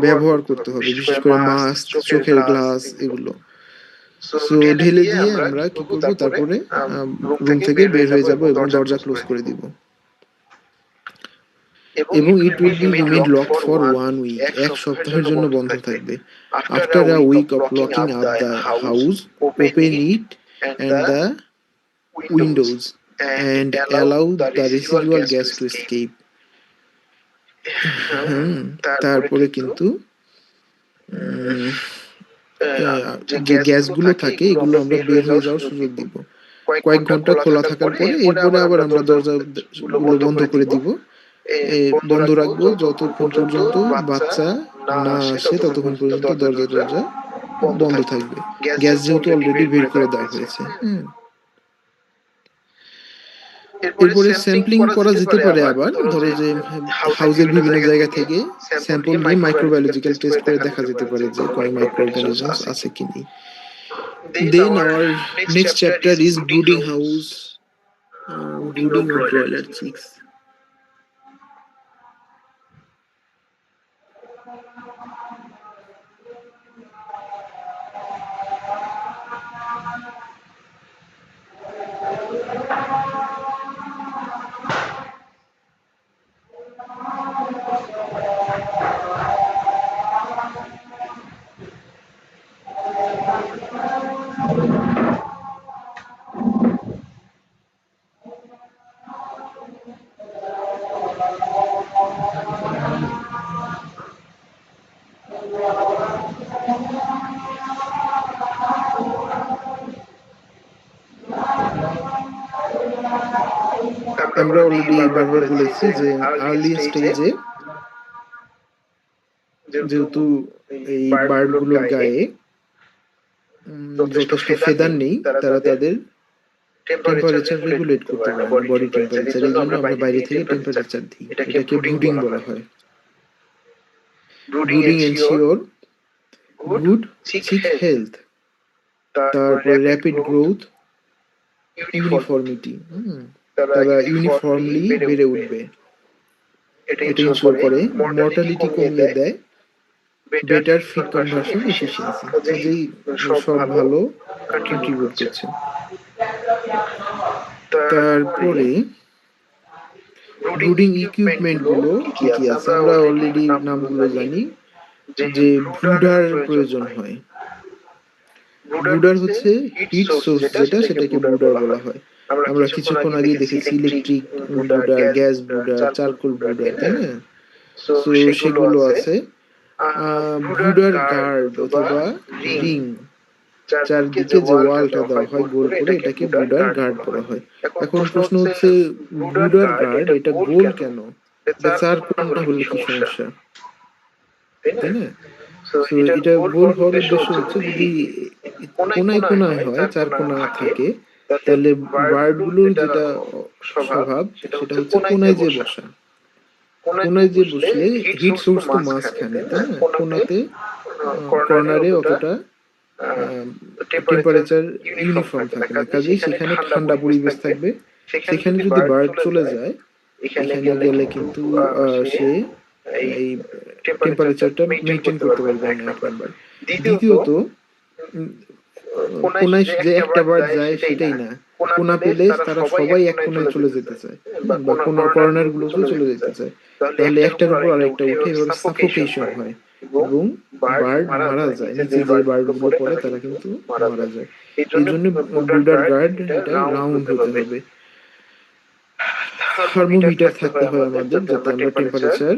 ব্যবহার করতে হবে, বিশেষ করে মাস্ক, চোখের গ্লাস, এগুলো। সো ঢেলে দিয়ে আমরা কি করব, তারপরে রুম থেকে বের হয়ে যাব এবং দরজা ক্লোজ করে দিব, এবং it will be remain locked for 1 week, 1 সপ্তাহের জন্য বন্ধ থাকবে। After a week of locking up the house, open it and the windows and allow the residual gas to escape. তারপরে কিন্তু যে গ্যাসগুলো থাকে এগুলো আমরা বের হয়ে যাওয়ার সুযোগ দিব। কয়েক ঘন্টা খোলা থাকার পরে এরপরে আবার আমরা দরজা গুলো বন্ধ করে দিব, বন্ধ রাখবো যতক্ষণ পর্যন্ত বাচ্চা না আসে, ততক্ষণ পর্যন্ত দরজা বন্ধ থাকবে, গ্যাস যেহেতু অলরেডি বের করে দেওয়া হয়েছে। এরপরে স্যাম্পলিং করা যেতে পারে, আবার ধরো যে হাউসের বিভিন্ন জায়গা থেকে স্যাম্পল নিয়ে মাইক্রোবায়োলজিক্যাল টেস্ট করে দেখা যেতে পারে যে কোনো মাইক্রো অর্গানিজমস আছে কি নেই। Then our next chapter is brooding house, brooding of broiler chicks. আমরা অলরেডি বারবার বলেছি যে আর্লি স্টেজে যেহেতু এই বার্ড গুলোর গায়ে যথেষ্ট ফেদার নেই, তারা তাদের টেম্পারেচার রেগুলেট করতে পারে না, বডি টেম্পারেচার, এই জন্য আমরা বাইরে থেকে টেম্পারেচার দিই, এটাকে ব্রুডিং বলা হয়। ব্রুডিং এনশিওর গুড চিক হেলথ, তারপর র্যাপিড গ্রোথ, ইউনিফর্মিটি, তারা ইউনিফর্মলি বেড়ে উঠবে, এটা ইনশিওর করে। মর্টালিটি কমিয়ে দেয়, বেটার ফিড কনভার্সন এফিসিয়েন্সি, কাজেই সব ভালো কন্ট্রিবিউট করছে। তারপরে ব্রুডিং ইকুইপমেন্ট গুলো কি কি আছে, আমরা অলরেডি নামগুলো জানি। যে ব্রুডার প্রয়োজন হয়, ব্রুডার হচ্ছে হিট সোর্স যেটা, সেটাকে ব্রুডার বলা হয়। আমরা কিছুক্ষণ আগেই দেখেছি electric brooder, gas brooder, charcoal brooder, তাই না? সো সেগুলো আছে। ব্রুডার গার্ড অথবা রিং, চারদিকে যে ওয়ালটা দেওয়া হয় গোল করে, এটাকে ব্রুডার গার্ড বলা হয়। এখন প্রশ্ন হচ্ছে, ব্রুডার গার্ড এটা গোল কেন? এটা চারকোল না হলে কি সমস্যা, তাই না? তো এটা গোল হওয়ার উদ্দেশ্য হচ্ছে, যদি কোনায় কোনায় হয়, চার কোনা থাকে, তাহলে বার্ড গুলোর যেটা স্বভাব সেটা হচ্ছে কোনায় যে বসা, কোনায় যে বসলে হিট সোর্স তো মাঝখানে, তাই না? কোনাতে কর্নারে অতটা টেম্পারেচার ইউনিফর্ম থাকে না, কাজেই সেখানে ঠান্ডা পরিবেশ থাকবে। সেখানে যদি বার্ড চলে যায়, এখানে গেলে কিন্তু সে এই টেম্পারেচারটা মেনটেন করতে পারবে না, এক নাম্বার। দ্বিতীয়ত, উম, কোনায় যে একটা বার্ড যায় সেটাই না, কোনা পেলে তারা সবাই এক কোনায় চলে যেতে চায়, বা কোনো কর্নার গুলোতেও চলে যেতে চায়। তাহলে একটার উপর আরেকটা উঠে এভাবে সাফোকেশন হয় এবং বার্ড মারা যায়, নিচে যে বার্ড গুলো পড়ে তারা কিন্তু মারা যায়। এই জন্য ব্রুডার গার্ড এটা রাউন্ড হতে হবে। থার্মোমিটার থাকতে হয় আমাদের, যাতে আমরা টেম্পারেচার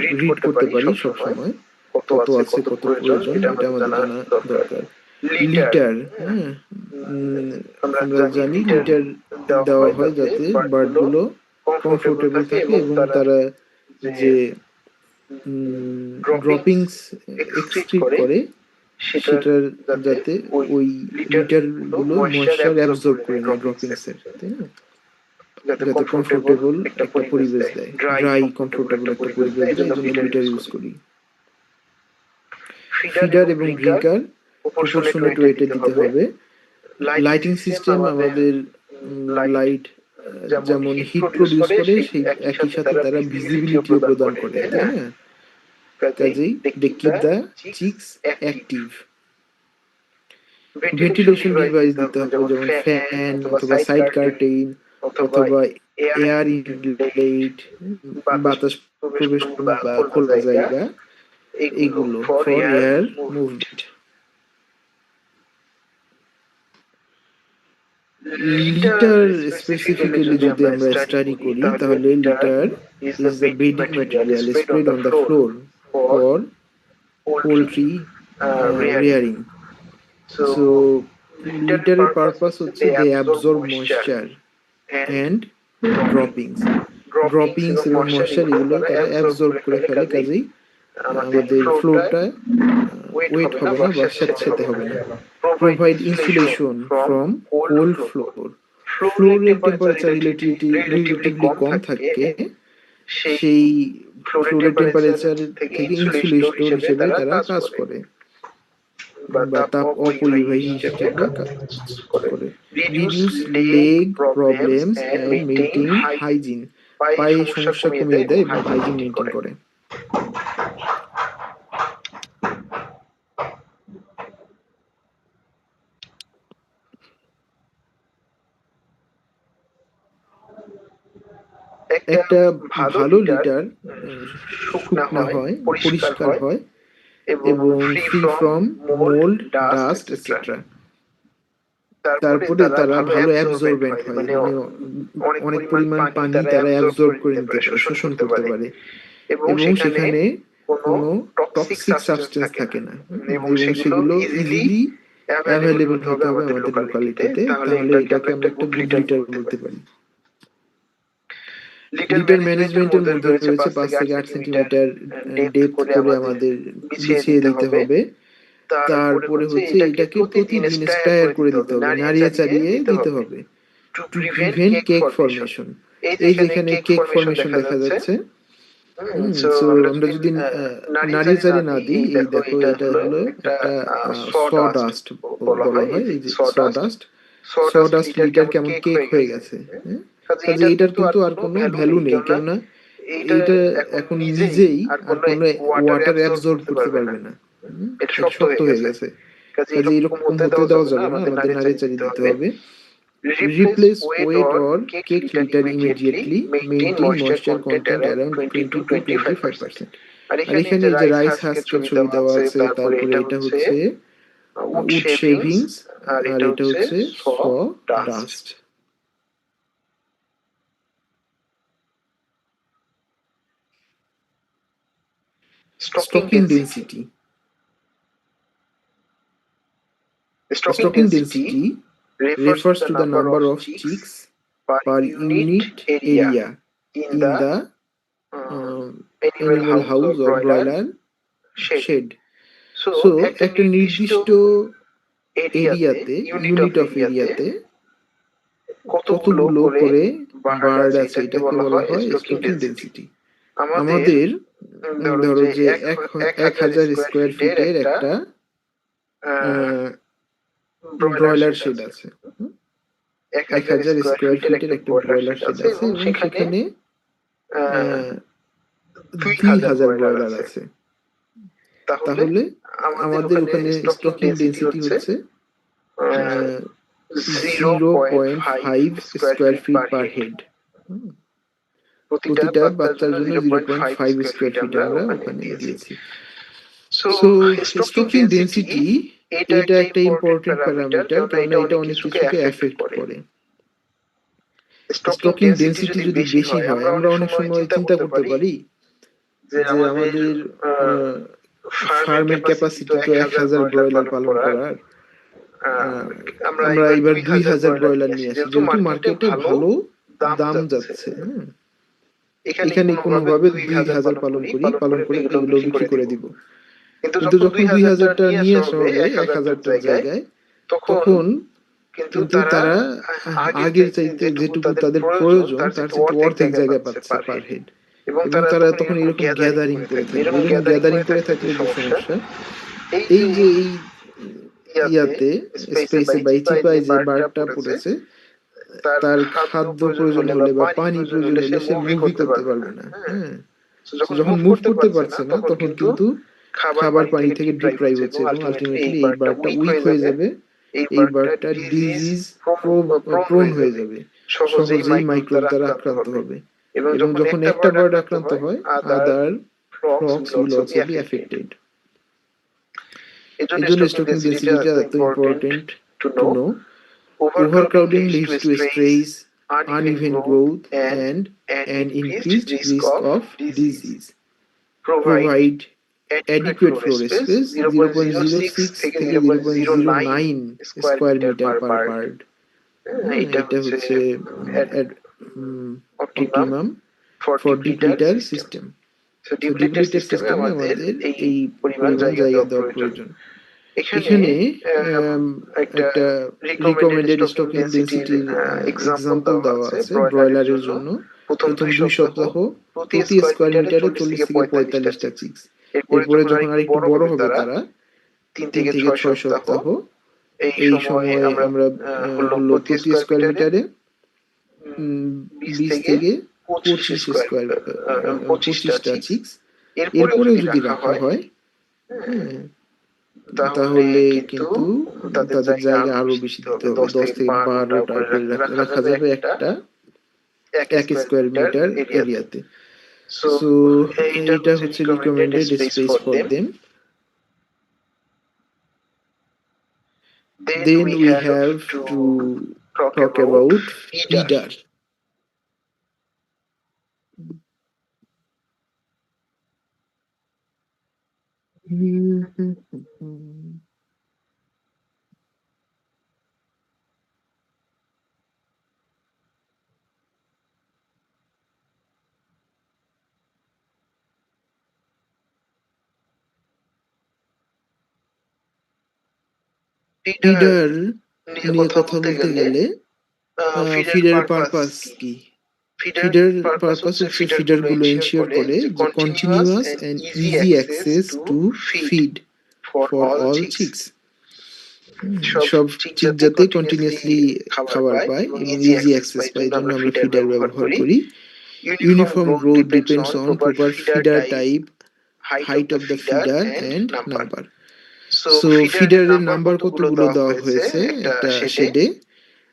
রিড করতে পারি সব সময়, কত আছে কত প্রয়োজন এটা আমাদের জানা দরকার। লিটার, হ্যাঁ, আমরা জানি লিটার দেওয়া হয় যাতে বার্ড গুলো কমফোর্টেবল থাকে এবং তারা যে ড্রপিংস এক্সক্রিট করে সেটার যাতে ওই লিটার গুলো ময়েশ্চার অ্যাবজর্ব করে নেয় ড্রপিংস এর, তাই না, যাতে কমফোর্টেবল একটা পরিবেশ দেয়, ড্রাই কমফোর্টেবল একটা পরিবেশ দেয়, এই জন্য লিটার ইউজ করি। ফিডার এবং ড্রিঙ্কার প্রপোর্শনেট ওয়েটে দিতে হবে। লাইটিং সিস্টেম আমাদের লাইট যেমন হিট প্রডিউস করে, সেই একই সাথে তারা ভিজিবিলিটিও প্রদান করে, তাই না, কাজেই they keep the chicks active. Ventilation device দিতে হবে, যেমন ফ্যান অথবা সাইড কার্টেইন অথবা এয়ার ইনলেট, বাতাস প্রবেশ বা খোলা জায়গা, এগুলো for air movement. Litter specifically যদি আমরা স্টাডি করি, তাহলে litter is the bedding material spread on the floor for poultry rearing. So লিটারের পারপাস হচ্ছে they absorb moisture and droppings. Droppings এবং ময়েশ্চার এগুলো তারা অ্যাবজর্ব করে ফেলে, কাজেই আমাদের ফ্লোরটা ওয়েট হবে না বা স্যাঁতস্যাঁতে হবে না। Provide insulation from cold floor. ফ্লোরের টেম্পারেচার রিলেটিভলি কম থাকে, সেই ফ্লোরের টেম্পারেচার থেকে ইনসুলেটর হিসেবে তারা কাজ করে বা তাপ অপরিবাহী হিসেবে কাজ করে। Reduce leg problems and maintain hygiene. পায়ে সমস্যা কমিয়ে দেয় এবং হাইজিন মেইনটেইন করে। একটা ভালো লিটার শুকনা হয়, পরিষ্কার হয় এবং free from mould, dust etcetera. তারপরে তারা ভালো অ্যাবজর্বেন্ট হয়, মানে অনেক পরিমাণ পানি তারা অ্যাবজর্ব করে নিতে পারে, শোষণ করতে পারে, এবং সেখানে কোনো টক্সিক সাবস্টেন্স থাকে না, এবং সেগুলো ইজিলি অ্যাভেলেবল হতে হবে আমাদের লোকালিটিতে, তাহলে এটাকে আমরা একটা গুড লিটার বলতে পারি। লিটার ম্যানেজমেন্টের মধ্যে রয়েছে 5 থেকে 8 সেন্টিমিটার ডেপথ করে আমাদের বিছিয়ে দিতে হবে। তারপরে হচ্ছে এটাকে প্রতিদিন স্টায়ার করে দিতে হবে, নাড়িয়ে চাড়িয়ে দিতে হবে টু প্রিভেন্ট কেক ফর্মেশন। এই যেখানে কেক ফর্মেশন দেখা যাচ্ছে, সো আমরা যদি নাড়িয়ে চাড়িয়ে না দিই, এই দেখো এটা হলো একটা সডাস্ট বলা হয়, এই যে সডাস্ট, সডাস্ট লিটার কেমন কেক হয়ে গেছে, হ্যাঁ, কাজে এটার কিন্তু আর কোনো ভ্যালু নেই, কেননা এইটা এখন নিজেই আর কোনো ওয়াটার অ্যাবজর্ব করতে পারবে না, এটা শক্ত হয়ে গেছে, কাজে এরকম হতে দেওয়া যাবে না, আমাদের নাড়িয়ে চাড়িয়ে দিতে হবে। Replace wet or cake litter immediately, maintain moisture content around 20 to 25%। আর এখানে যে রাইস হাস্কের ছবি দেওয়া আছে, তারপরে এটা হচ্ছে উড শেভিংস, আর এটা হচ্ছে স dust. Stocking density. Stocking density refers to the number of chicks per unit area in the animal house or broiler shed. So একটা নির্দিষ্ট এরিয়াতে, ইউনিট অফ এরিয়াতে কতগুলো করে বার্ড আছে, এটাকে বলা হয় স্টকিং ডেন্সিটি। আমাদের ধরো যে 1000 স্কোয়ার ফিটের একটা আহ, ব্রয়লার শেড আছে। হুম? 1000 1000 স্কোয়ার স্কোয়ার ফিটের ফিটের একটা একটা ব্রয়লার ব্রয়লার শেড শেড আছে আছে এবং এবং সেখানে সেখানে আহ, 2000 2000 ব্রয়লার ব্রয়লার আছে। আছে। তাহলে তাহলে আমাদের আমাদের ওখানে ওখানে স্টকিং স্টকিং ডেন্সিটি ডেন্সিটি হচ্ছে হচ্ছে আহ, 0.5 0.5 square square feet feet per per head. Head. প্রতিটা বাচ্চার বাচ্চার জন্য জন্য 0.5 0.5 স্কোয়ার স্কোয়ার ফিট ফিট আমরা আমরা ওখানে ওখানে দিয়েছি। দিয়েছি। So so stocking stocking density density এটা এটা একটা একটা ইম্পর্টেন্ট ইম্পর্টেন্ট প্যারামিটার, প্যারামিটার, কেননা কেননা এটা এটা অনেক অনেক কিছুকে কিছুকে এফেক্ট এফেক্ট করে। করে। স্টকিং স্টকিং ডেন্সিটি ডেন্সিটি যদি বেশি হয়, আমরা অনেক সময় চিন্তা করতে পারি যে আমাদের ফার্মের ক্যাপাসিটি তো 1000 ব্রয়লার পালন করার, আহ, আমরা এবার 2000 ব্রয়লার নিয়ে আসি, যেহেতু মার্কেটে ভালো দাম যাচ্ছে। হ্যাঁ, এখানে কোনোভাবে 2000 পালন করে এগুলো বিক্রি করে দিব। কিন্তু যখন 2000টা নিয়ে আসা হবে 1000টার জায়গায়, তখন কিন্তু তারা আগের চাইতে যেটুকু তাদের প্রয়োজন তার চাইতে অর্ধেক জায়গায় পাচ্ছে পার হেড। এবং তারা তখন এরকম গ্যাদারিং করে থাকবে। এরকম গ্যাদারিং করে থাকলে যে সমস্যা, এই যে এই ইয়াতে স্পেসে বা এই চিপায় যে বার্ডটা পড়েছে, তার খাদ্য প্রয়োজন হলে বা পানি প্রয়োজন হলে সে মুভই করতে পারবে না। হ্যাঁ, So যখন মুভ করতে পারছে না, তখন কিন্তু খাবার পানি থেকে ডিপ্রাইভ হচ্ছে এবং আলটিমেটলি এই বার্ডটা উইক হয়ে যাবে। এই বার্ডটা ডিজিজ প্রোন হয়ে যাবে, সহজেই মাইক্রোব দ্বারা আক্রান্ত হবে। এবং যখন একটা বার্ড আক্রান্ত হয়, আদার ফ্লকস উইল অলসো বি অ্যাফেক্টেড। এই জন্য স্টকিং ডেন্সিটিটা এত important to know. Overcrowding leads to stress, uneven growth, and an increased risk of disease. Provide adequate floor space 0.06 থেকে 0.09 স্কোয়ার মিটার পার বার্ড। এটা হচ্ছে অপটিমাম ফর ডিপ্লিটার সিস্টেম। সো ডিপ্লিটার সিস্টেমে আমাদের এই পরিমাণ জায়গা দেওয়া প্রয়োজন। এখানে একটা রিকমেন্ডেড স্টকিং ডেন্সিটির এক্সাম্পল দেওয়া আছে ব্রয়লারের জন্য। প্রথম 2 সপ্তাহ প্রতি স্কোয়ার মিটারে 40 থেকে 45টা চিক্স। এরপরে যখন আরেকটু বড় হবে তারা, 3 থেকে 6 সপ্তাহ, এই সময় আমরা হলো প্রতি স্কোয়ার মিটারে 20 থেকে 25টা চিক্স। এরপরেও যদি রাখা হয়, হ্যাঁ, তাহলে কিন্তু তাদের জায়গা আরো বেশি দিতে হবে। 10 থেকে 12টা করে রাখা যাবে এক স্কোয়ার মিটার এরিয়াতে। সো এইটা হচ্ছে recommended space for them. Then we have to talk about feeder. Feeder নিয়ে কথা বলতে গেলে ফিডারের পারপাস কি? ফিডার পারপাস হচ্ছে ফিডার গুলো এনশিওর করে যে continuous and easy access to feed for all chicks. সব চিক যাতে কন্টিনিউয়াসলি খাবার পায় এবং ইজি অ্যাক্সেস পায়, এই জন্য আমরা ফিডার ব্যবহার করি। Uniform growth depends on proper feeder type, height of the feeder and number. So ফিডারের নাম্বার কতগুলো দেওয়া হয়েছে একটা শেডে,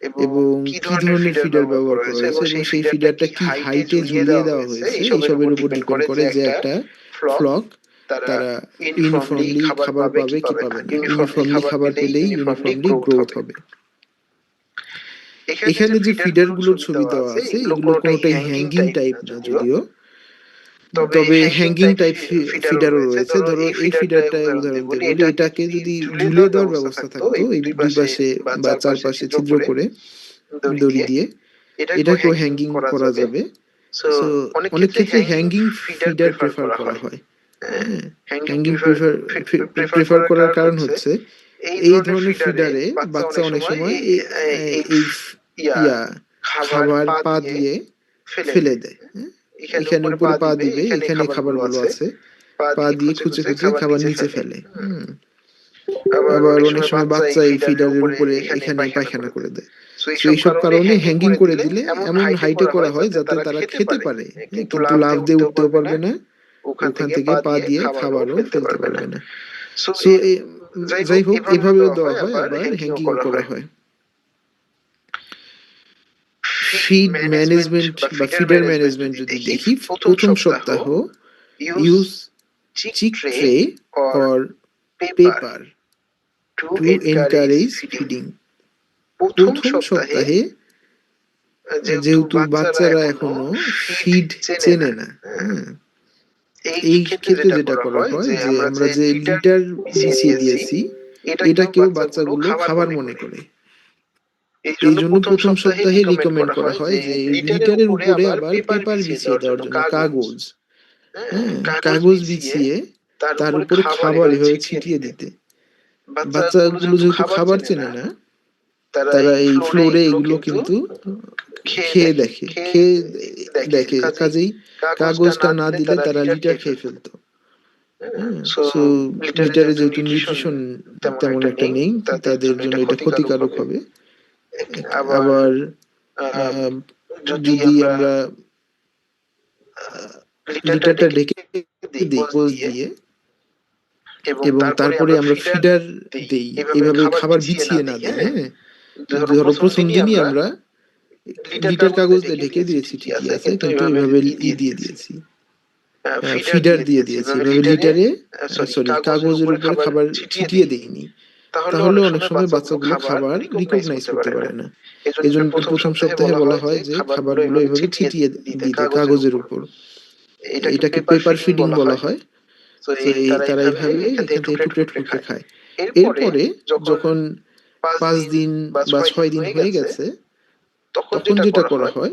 এবং কি ধরনের ফিডার ব্যবহার করা হয়েছে এবং সেই ফিডারটা কি হাইটে ঝুলিয়ে দেওয়া হয়েছে, এইসবের উপর ডিপেন্ড করে যে একটা ফ্লক তারা ইউনিফর্মলি খাবার পাবে কি পাবে না। ইউনিফর্মলি খাবার পেলেই ইউনিফর্মলি গ্রোথ হবে। এখানে যে ফিডার গুলোর ছবি দেওয়া আছে, এগুলো কোনোটাই হ্যাঙ্গিং টাইপ না যদিও, তবে হ্যাঙ্গিং টাইপ ফিডারও রয়েছে। ধরো এই ফিডারটা উদাহরণ দিয়ে বলি, এটাকে যদি ঝুলে দেওয়ার ব্যবস্থা থাকতো এই দুই পাশে বা চারপাশে ছিদ্র করে দড়ি দিয়ে, এটাকেও হ্যাঙ্গিং করা যাবে। সো অনেক ক্ষেত্রে হ্যাঙ্গিং ফিডার প্রেফার করা হয়। হ্যাঁ, হ্যাঙ্গিং প্রেফার করার কারণ হচ্ছে এই ধরনের ফিডারে বাচ্চা অনেক সময় এই ইয়া খাবার পা দিয়ে ফেলে দেয়। হ্যাঁ, এখানে উপরে পা দিবে, এখানে খাবারগুলো আছে, পা দিয়ে খুঁচে খুঁচে খাবার নিচে ফেলে। আবার অনেক সময় বাচ্চা এই ফিডারের উপরে এখানে পায়খানা করে দেয়। সো এইসব কারণে হ্যাঙ্গিং করে দিলে এমন হাইটে করা হয় যাতে তারা খেতে পারে, হ্যাঁ, কিন্তু লাফ দিয়ে উঠতেও পারবে না, ওখান থেকে পা দিয়ে খাবারও ফেলতে পারবে না। সো যাই হোক, এভাবেও দেওয়া হয়, আবার হ্যাঙ্গিংও করা হয়। ফিড ম্যানেজমেন্ট বা ফিডার ম্যানেজমেন্ট যদি দেখি, প্রথম সপ্তাহ use chick tray or paper to encourage feeding. প্রথম সপ্তাহে যেহেতু বাচ্চারা এখনো ফিড চেনে না, হ্যাঁ, এই ক্ষেত্রে যেটা করা হয় যে আমরা যে লিটার বিছিয়ে দিয়েছি এটাকেও বাচ্চাগুলো খাবার মনে করে। এই জন্য প্রথম সপ্তাহে রিকমেন্ড করা হয় যে লিটারের উপরে আবার পেপার বিছিয়ে দেওয়ার জন্য, কাগজ, হ্যাঁ, কাগজ বিছিয়ে তার উপরে খাবার এভাবে ছিটিয়ে দিতে। বাচ্চাগুলো যেহেতু খাবার চেনে না, তারা এই ফ্লোরে এগুলো কিন্তু খেয়ে দেখে কাজেই কাগজটা না দিলে তারা লিটার খেয়ে ফেলতো। হ্যাঁ, সো লিটারে যেহেতু নিউট্রিশন তেমন একটা নেই, তাদের জন্য এটা ক্ষতিকারক হবে। আবার যদি আমরা লিটারটা ঢেকে দিই কাগজ দিয়ে এবং তারপরে আমরা ফিডার দেই, এভাবে খাবার বিছিয়ে না দিই, হ্যাঁ, ধরো প্রথম দিনই আমরা লিটার কাগজ দিয়ে ঢেকে দিয়েছি ঠিকই আছে, কিন্তু এভাবে দিয়ে দিয়েছি, ফিডার দিয়ে দিয়েছি, এভাবে লিটারে সরি কাগজের উপরে খাবার ছিটিয়ে দেইনি, তাহলে অনেক সময় বাচ্চাগুলো খাবার রিকগনাইজ করতে পারে না। এজন্য প্রথম সপ্তাহে বলা হয় যে খাবারগুলো এভাবে ছিটিয়ে দিতে কাগজের উপর। এটাকে পেপার ফিডিং বলা হয়। তো তারা এইভাবে এখান থেকে টুকরে টুকরে খায়। এরপরে যখন 5 দিন বা 6 দিন হয়ে গেছে, তখন যেটা করা হয়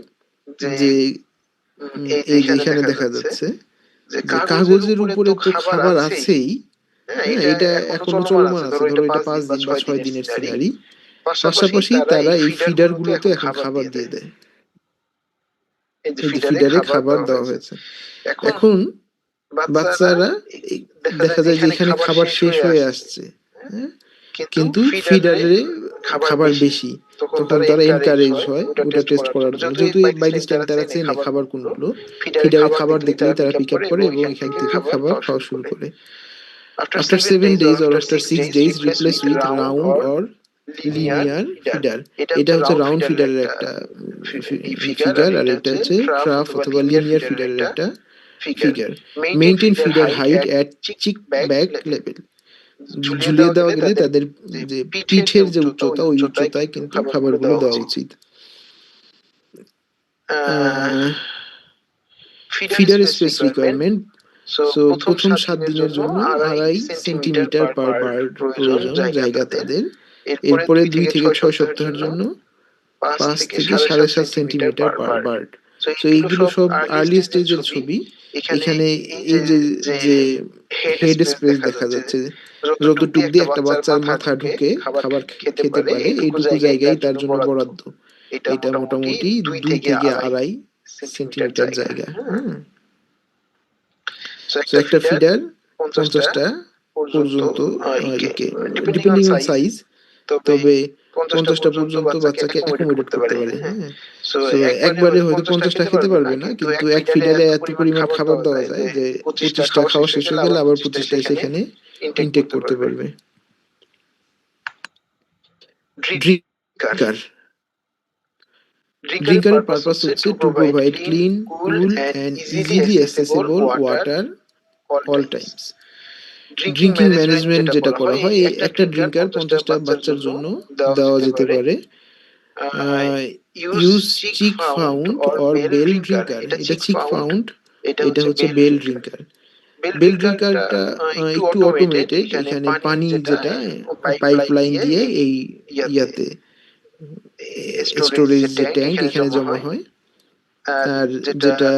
যে এই যে এখানে দেখা যাচ্ছে যে কাগজের উপরে তো খাবার আছেই, হ্যাঁ, এটা এখনো চলমান আছে, ধরো এটা 5 দিন বা 6 দিনের সিনারি, পাশাপাশি তারা এই ফিডার গুলোতে এখন খাবার দিয়ে দেয়। এই যে ফিডারে খাবার দেওয়া হয়েছে, এখন বাচ্চারা দেখা যায় যে এখানে খাবার শেষ হয়ে আসছে, হ্যাঁ, কিন্তু ফিডারে খাবার বেশি, তখন তারা এনকারেজ হয় ওটা টেস্ট করার জন্য, যেহেতু বাই দিস টাইম তারা চেনে খাবার কোনগুলো, ফিডারে খাবার দেখলেই তারা পিক আপ করে এবং এখান থেকে খাবার খাওয়া শুরু করে। After 7 days or after 6 days replace with round or linear feeder. এটা হচ্ছে রাউন্ড ফিডারের একটা ফিগার, আর এটা হচ্ছে ট্রাফ অথবা লিনিয়ার ফিডারের একটা figure. Maintain feeder height at chick back level. ঝুলিয়ে দেওয়া গেলে তাদের যে পিঠের যে উচ্চতা, ওই উচ্চতায় কিন্তু খাবারগুলো দেওয়া উচিত। ফিডার স্পেস রিকোয়ারমেন্ট, সো প্রথম 7 দিনের জন্য 2.5 সেন্টিমিটার পার বার্ড প্রয়োজন জায়গা তাদের। এরপরে 2 থেকে 6 সপ্তাহের জন্য 5 থেকে 7.5 সেন্টিমিটার পার বার্ড। সো এইগুলো সব আর্লি স্টেজের ছবি। এখানে এই যে যে হেড স্পেস দেখা যাচ্ছে, যতটুক দিয়ে একটা বাচ্চার মাথা ঢুকে খাবার খেতে পারে এইটুকু জায়গায় তার জন্য বরাদ্দ। এটা মোটামুটি 2 থেকে 2.5 সেন্টিমিটার জায়গা। হ্যাঁ, সো একটা ফিডার 50টা পর্যন্ত, ডিপেন্ডিং অন সাইজ, তবে 50টা পর্যন্ত বাচ্চাকে অ্যাকোমোডেট করতে পারে। হ্যাঁ, সো একবারে হয়তো 50টা খেতে পারবে না, কিন্তু এক ফিডারে এত পরিমাণ খাবার দেওয়া যায় যে 25টা খাওয়া শেষ হয়ে গেলে আবার 25টা সেখানে ইনটেক করতে পারবে। ড্রিঙ্কার, ড্রিঙ্কারের পারপাস হচ্ছে to provide clean, cool and easily accessible water all Times. Drinking management যেটা করা হয়, একটা ড্রিঙ্কার 50টা বাচ্চার জন্য দেওয়া যেতে পারে। Use chick fount or bell drinker. এটা চিক ফাউন্ড, এটা হচ্ছে বেল ড্রিঙ্কার। বেল ড্রিঙ্কারটা একটু অটোমেটেড, এখানে পানি যেটা পাইপ লাইন দিয়ে এই ইয়াতে স্টোরেজ যে ট্যাঙ্ক এখানে জমা হয়, আর যেটা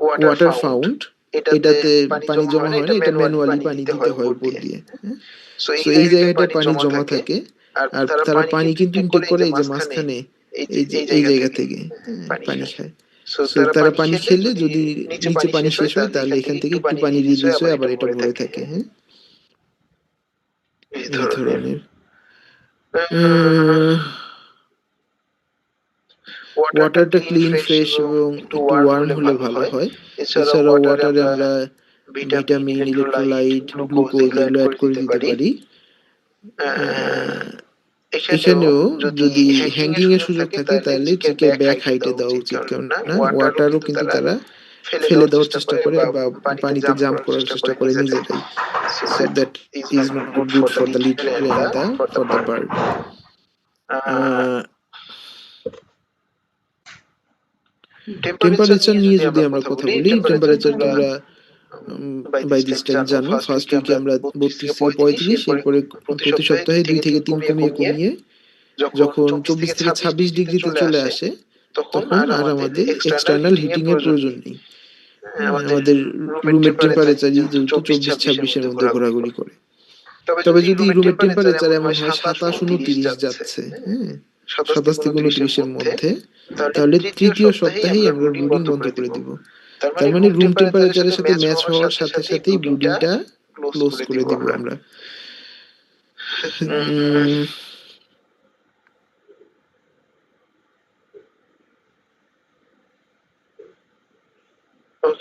ওয়াটার ফাউন্ড, এটাতে পানি জমা হয় না, এটা ম্যানুয়ালি পানি দিতে হয় উপর দিয়ে। সো এই জায়গাটা পানি জমা থাকে, আর তারা পানি কিন্তু ইনটেক করে এই যে মাঝখানে এই জায়গা থেকে, হ্যাঁ, পানি খায়। সো তারা পানি খেলে যদি নিচে পানি শেষ হয় তাহলে এখান থেকে একটু পানি রিলিজ হয়ে আবার এটা ভরে থাকে। হ্যাঁ, এই ধরনের আহ, ওয়াটারটা ক্লিন ফ্রেশ এবং একটু ওয়ার্ম হলে ভালো হয়। এছাড়াও ওয়াটারে আমরা ভিটামিন, ইলেকট্রোলাইট, গ্লুকোজ এগুলো অ্যাড করে দিতে পারি। আহ, এখানেও যদি হ্যাঙ্গিং এর সুযোগ থাকে তাহলে চিকে ব্যাক হাইটে দেওয়া উচিত, কেননা ওয়াটারও কিন্তু তারা ফেলে দেওয়ার চেষ্টা করে বা পানিতে জাম্প করার চেষ্টা করে নিজেরাই। So that is not good for the little and the for the bird. Temperature নিয়ে যদি আমরা কথা বলি, টেম্পারেচার তোমরা বাই দিস টাইম জানো, ফার্স্ট উইকে আমরা 32 থেকে 35, এরপরে প্রতি সপ্তাহে 2 থেকে 3 কমিয়ে কমিয়ে যখন 24 থেকে 26 ডিগ্রিতে চলে আসে, তখন আর আমাদের এক্সটার্নাল হিটিং এর প্রয়োজন নেই। আমাদের রুমের টেম্পারেচারই যেহেতু 24-26-এর মধ্যে ঘোরাঘুরি করে। তবে যদি রুমের টেম্পারেচার এমন হয় 27-29 যাচ্ছে, হ্যাঁ, 27 থেকে 29-এর মধ্যে, তাহলে তৃতীয় সপ্তাহেই আমরা ব্রুডিং বন্ধ করে দিব। তার মানে রুম টেম্পারেচারের সাথে ম্যাচ হওয়ার সাথে সাথেই ব্রুডিংটা ক্লোজ করে দিব আমরা।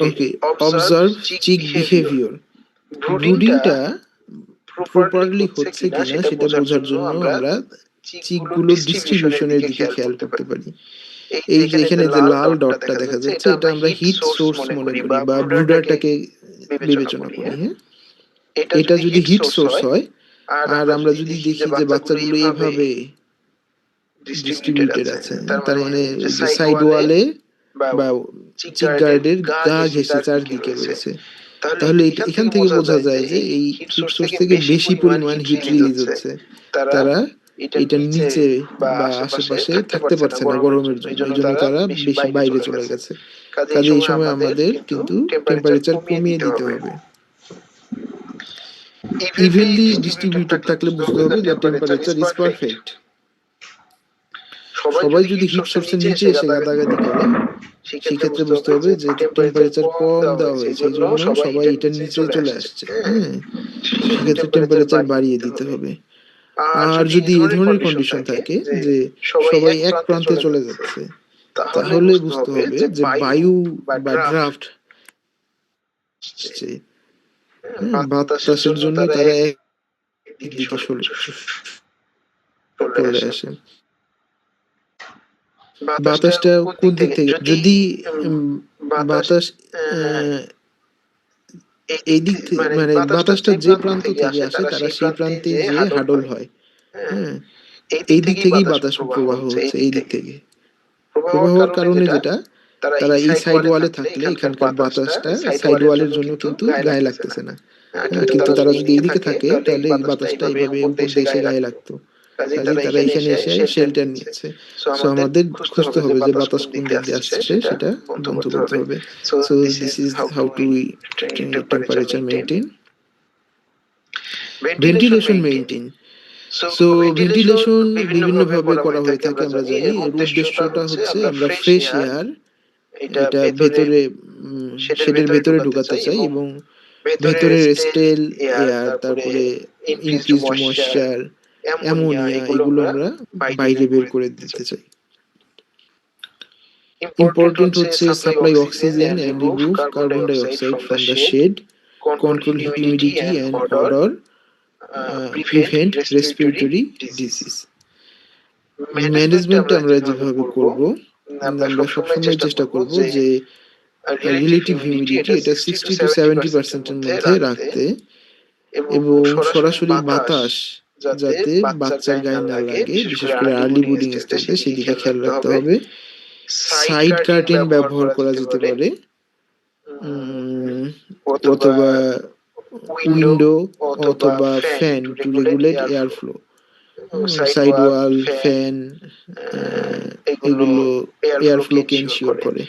ওকে, অবজার্ভ চিক বিহেভিয়ার। ব্রুডিংটা প্রপারলি হচ্ছে কিনা সেটা বোঝার জন্য আমরা চিকগুলোর ডিস্ট্রিবিউশনের দিকে খেয়াল করতে পারি। এই যে এখানে যে লাল ডটটা দেখা যাচ্ছে, এটা আমরা হিট সোর্স মনে করি বা ব্রুডারটাকে বিবেচনা করি। হ্যাঁ, এটা যদি হিট সোর্স হয় আর আমরা যদি দেখি যে বাচ্চাগুলো এইভাবে ডিস্ট্রিবিউটেড আছে, তার মানে ওই যে সাইড ওয়ালে বা চিক গার্ডের গা ঘেঁষে চারদিকে রয়েছে, তাহলে এখান থেকে বোঝা যায় যে এই হিট সোর্স থেকে বেশি পরিমাণ হিট রিলিজ হচ্ছে। তারা এটার নিচে বা আশেপাশে থাকতে পারছে না গরমের জন্য, এই জন্য তারা বেশি বাইরে চলে গেছে। কাজে এই সময় আমাদের কিন্তু টেম্পারেচার কমিয়ে দিতে হবে। ইভেনলি ডিস্ট্রিবিউটেড থাকলে বুঝতে হবে যে টেম্পারেচার ইজ পারফেক্ট। সবাই যদি হিট সোর্সের নিচে এসে গাদাগাদি করে, সেক্ষেত্রে বুঝতে হবে যে টেম্পারেচার কম দেওয়া হয়েছে, এই জন্য সবাই এটার নিচে চলে আসছে। হ্যাঁ, সেক্ষেত্রে টেম্পারেচার বাড়িয়ে দিতে হবে। আর যদি এই ধরনের কন্ডিশন থাকে যে সবাই এক প্রান্তে চলে যাচ্ছে, তাহলে বুঝতে হবে যে বায়ু বা ড্রাফট বাতাসের জন্য তারা একদিকে চলে আসে। বাতাসটা কোন দিক থেকে, যদি বাতাস এই দিক থেকে, মানে বাতাসটা যে প্রান্ত থেকে আসে তারা সেই প্রান্তে যে হাডল হয়। হ্যাঁ, এই দিক থেকেই বাতাস প্রবাহ হচ্ছে, এই দিক থেকে প্রবাহ হওয়ার কারণে যেটা, তারা এই সাইড ওয়ালে থাকলে এখানকার বাতাসটা সাইড ওয়ালের জন্য কিন্তু গায়ে লাগতেছে না। হ্যাঁ, কিন্তু তারা যদি এইদিকে থাকে তাহলে এই বাতাসটা এইভাবে উপর দিয়ে এসে গায়ে লাগতো। কাজেই তারা এখানে এসে শেল্টার নিচ্ছে। সো আমাদের খুঁজতে হবে যে বাতাস কোন দিক দিয়ে আসছে, সেটা বন্ধ করতে হবে। So this is how to temperature maintain. Ventilation maintain. So ventilation বিভিন্নভাবে করা হয়ে থাকে আমরা জানি। এর উদ্দেশ্যটা হচ্ছে আমরা ফ্রেশ এয়ার এটা ভেতরে শেডের ভেতরে ঢুকাতে চাই এবং ভেতরের স্টেল এয়ার, তারপরে ইনক্রিজড ময়েশ্চার, অ্যামোনিয়া, এগুলো আমরা বাইরে বের করে দিতে চাই। ইম্পর্টেন্ট হচ্ছে supply oxygen and remove carbon dioxide from the shed, control humidity and odour, prevent respiratory disease. Management আমরা যেভাবে করব, আমরা সবসময় চেষ্টা করব যে রিলেটিভ হিউমিডিটি এটা 60-70% মধ্যে রাখতে, এবং সরাসরি বাতাস যাতে বাচ্চার গায়ে না লাগে, বিশেষ করে আর্লি ব্রুডিং স্টেজে সেদিকে খেয়াল রাখতে হবে। সাইড কার্টেন ব্যবহার করা যেতে পারে, অথবা উইন্ডো অথবা fan to regulate air flow. Side wall, fan, এগুলো এয়ার ফ্লোকে এনশিওর করে।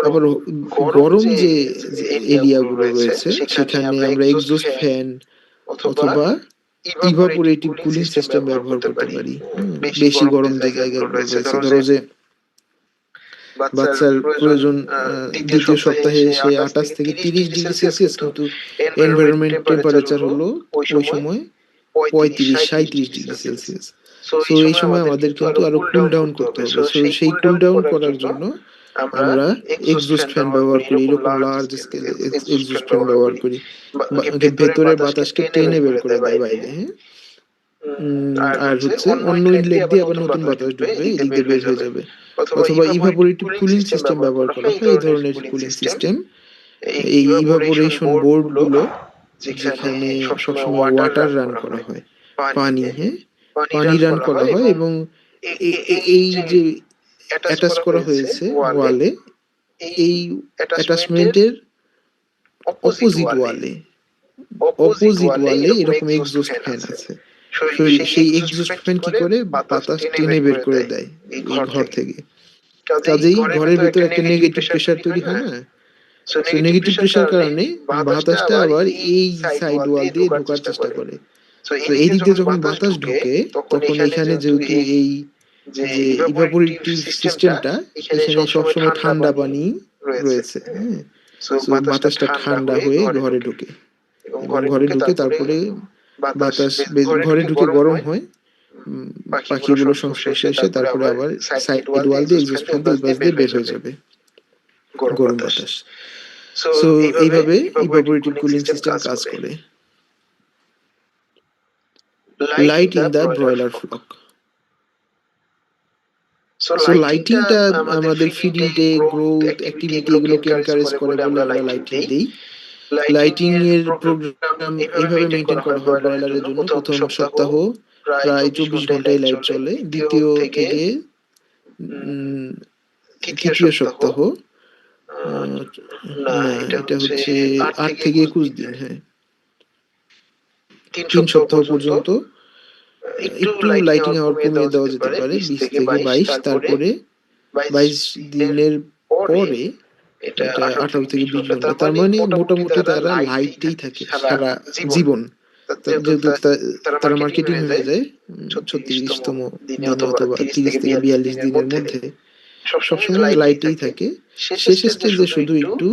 আবার গরম যে এরিয়াগুলো রয়েছে সেখানে আমরা এক্সজস্ট ফ্যান অথবা ইভাপোরেটিভ কুলিং সিস্টেম ব্যবহার করতে পারি। বেশি গরম যে জায়গাগুলো রয়েছে, ধরো যে বাচ্চার প্রয়োজন দ্বিতীয় সপ্তাহে সে 28 থেকে 30 ডিগ্রি সেলসিয়াস, কিন্তু এনভায়রনমেন্ট টেম্পারেচার হলো ওই সময় 35-37°C। সো এই সময় আমাদের কিন্তু আরো কুল ডাউন করতে হবে। সো সেই কুল ডাউন করার জন্য আমরা এক্সজস্ট ফ্যান ব্যবহার করি, এরকম লার্জ স্কেলে এক্সজস্ট ফ্যান ব্যবহার করি। ভেতরের বাতাসকে টেনে বের করে দেয় বাইরে, হ্যাঁ? আর হচ্ছে অন্য ইনলেট দিয়ে আবার নতুন বাতাস ঢুকবে, এদিক দিয়ে বের হয়ে যাবে। অথবা ইভাপোরেটিভ কুলিং সিস্টেম ব্যবহার করা হয়, এই ধরনের কুলিং সিস্টেম। এই ইভাপোরেশন বোর্ড গুলো যেখানে সবসময় ওয়াটার রান করা হয়, পানি, হ্যাঁ, পানি রান করা হয়, এবং এই যে অ্যাটাচ করা হয়েছে ওয়ালে, এই অ্যাটাচমেন্টের অপোজিট ওয়ালে এরকম এক্সজস্ট ফ্যান আছে। সেই এক্সজস্ট ফ্যান কি করে বাতাস টেনে বের করে দেয় এই ঘর থেকে। কাজেই ঘরের ভেতর একটা নেগেটিভ প্রেসার তৈরি হয় না? সো নেগেটিভ প্রেসার কারণে বাতাসটা আবার এই সাইড ওয়াল দিয়ে ঢোকার চেষ্টা করে। তো এই দিক দিয়ে যখন বাতাস ঢোকে, তখন এখানে যেহেতু এই যে ইভাপোরেটিভ সিস্টেমটা, এখানে সবসময় ঠান্ডা পানি রয়েছে, হ্যাঁ? সো বাতাসটা ঠান্ডা হয়ে ঘরে ঢোকে, এবং ঘরে ঢুকে তারপরে বাতাস ঘরে ঢুকে গরম হয়, পাখিগুলো সংস্পর্শে এসে তারপরে আবার সাইড ওয়াল দিয়ে এক্সজস্ট ফ্যান দিয়ে ওই পাশ দিয়ে বের হয়ে যাবে গরম বাতাস। সো এইভাবে ইভাপোরেটিভ কুলিং সিস্টেম কাজ করে। Light in the broiler flock. So লাইটিংটা আমাদের ফিড ইনটেক, গ্রোথ, অ্যাক্টিভিটি এগুলোকে এনকারেজ করে বলে আমরা লাইটিং দেই। লাইটিং এর প্রোগ্রাম এইভাবে মেনটেন করা হয় ব্রয়লারের জন্য। প্রথম সপ্তাহ প্রায় 24 ঘন্টাই লাইট চলে। দ্বিতীয় থেকে তৃতীয় সপ্তাহ, না, এটা হচ্ছে 8 থেকে 21 দিন, হ্যাঁ, 3 সপ্তাহ পর্যন্ত একটু লাইটিং আওয়ার কমিয়ে দেওয়া যেতে পারে, 20 থেকে 22। তারপরে 22 দিনের পরে এটা 18 থেকে 20 ঘন্টা। তার মানে মোটামুটি তারা লাইটেই থাকে সারা জীবন। যেহেতু তারা মার্কেটিং হয়ে যায় 36তম দিনে অথবা 30 থেকে 42 দিনের মধ্যে, সবসময় লাইটেই থাকে। শেষ স্টেজে শুধু একটু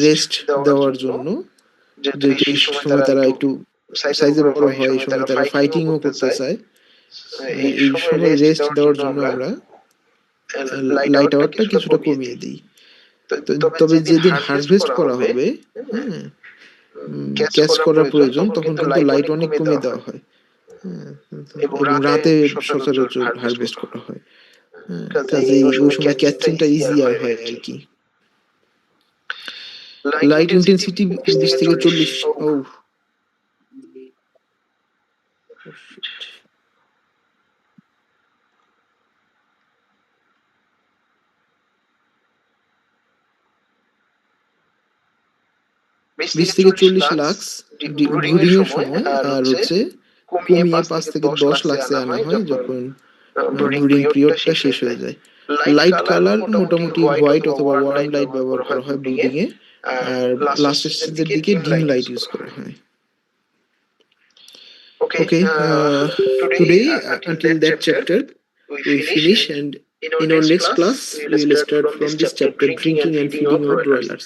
রেস্ট দেওয়ার জন্য, যেহেতু এই সময় তারা একটু সাইজে বড় হয়, এই সময় তারা ফাইটিংও করতে চায়, এই সময় রেস্ট দেওয়ার জন্য আমরা লাইট আওয়ারটা কিছুটা কমিয়ে দিই। তবে যেদিন হারভেস্ট করা হবে, হ্যাঁ, ক্যাচ করার প্রয়োজন, তখন কিন্তু লাইট অনেক কমিয়ে দেওয়া হয়, হ্যাঁ, এবং রাতে সচরাচর হারভেস্ট করা হয়। কাজেই ওই সময় ক্যাচিংটা ইজিয়ার হয় আর কি। লাইট ইন্টেন্সিটি 20 থেকে 40, ও 20 থেকে 40 লাক্স ব্রুডিং এর সময়, আর হচ্ছে কমিয়ে 5 থেকে 10 লাক্সে আনা হয় যখন ব্রুডিং পিরিয়ডটা শেষ হয়ে যায়। লাইট কালার মোটামুটি হোয়াইট অথবা ওয়ার্ম লাইট ব্যবহার করা হয় ব্রুডিং এ, আর লাস্ট স্টেজের দিকে ডিম লাইট ইউজ করা হয়। Okay, today until that chapter we finish, and in our next class we will start from this chapter, drinking and feeding our broilers.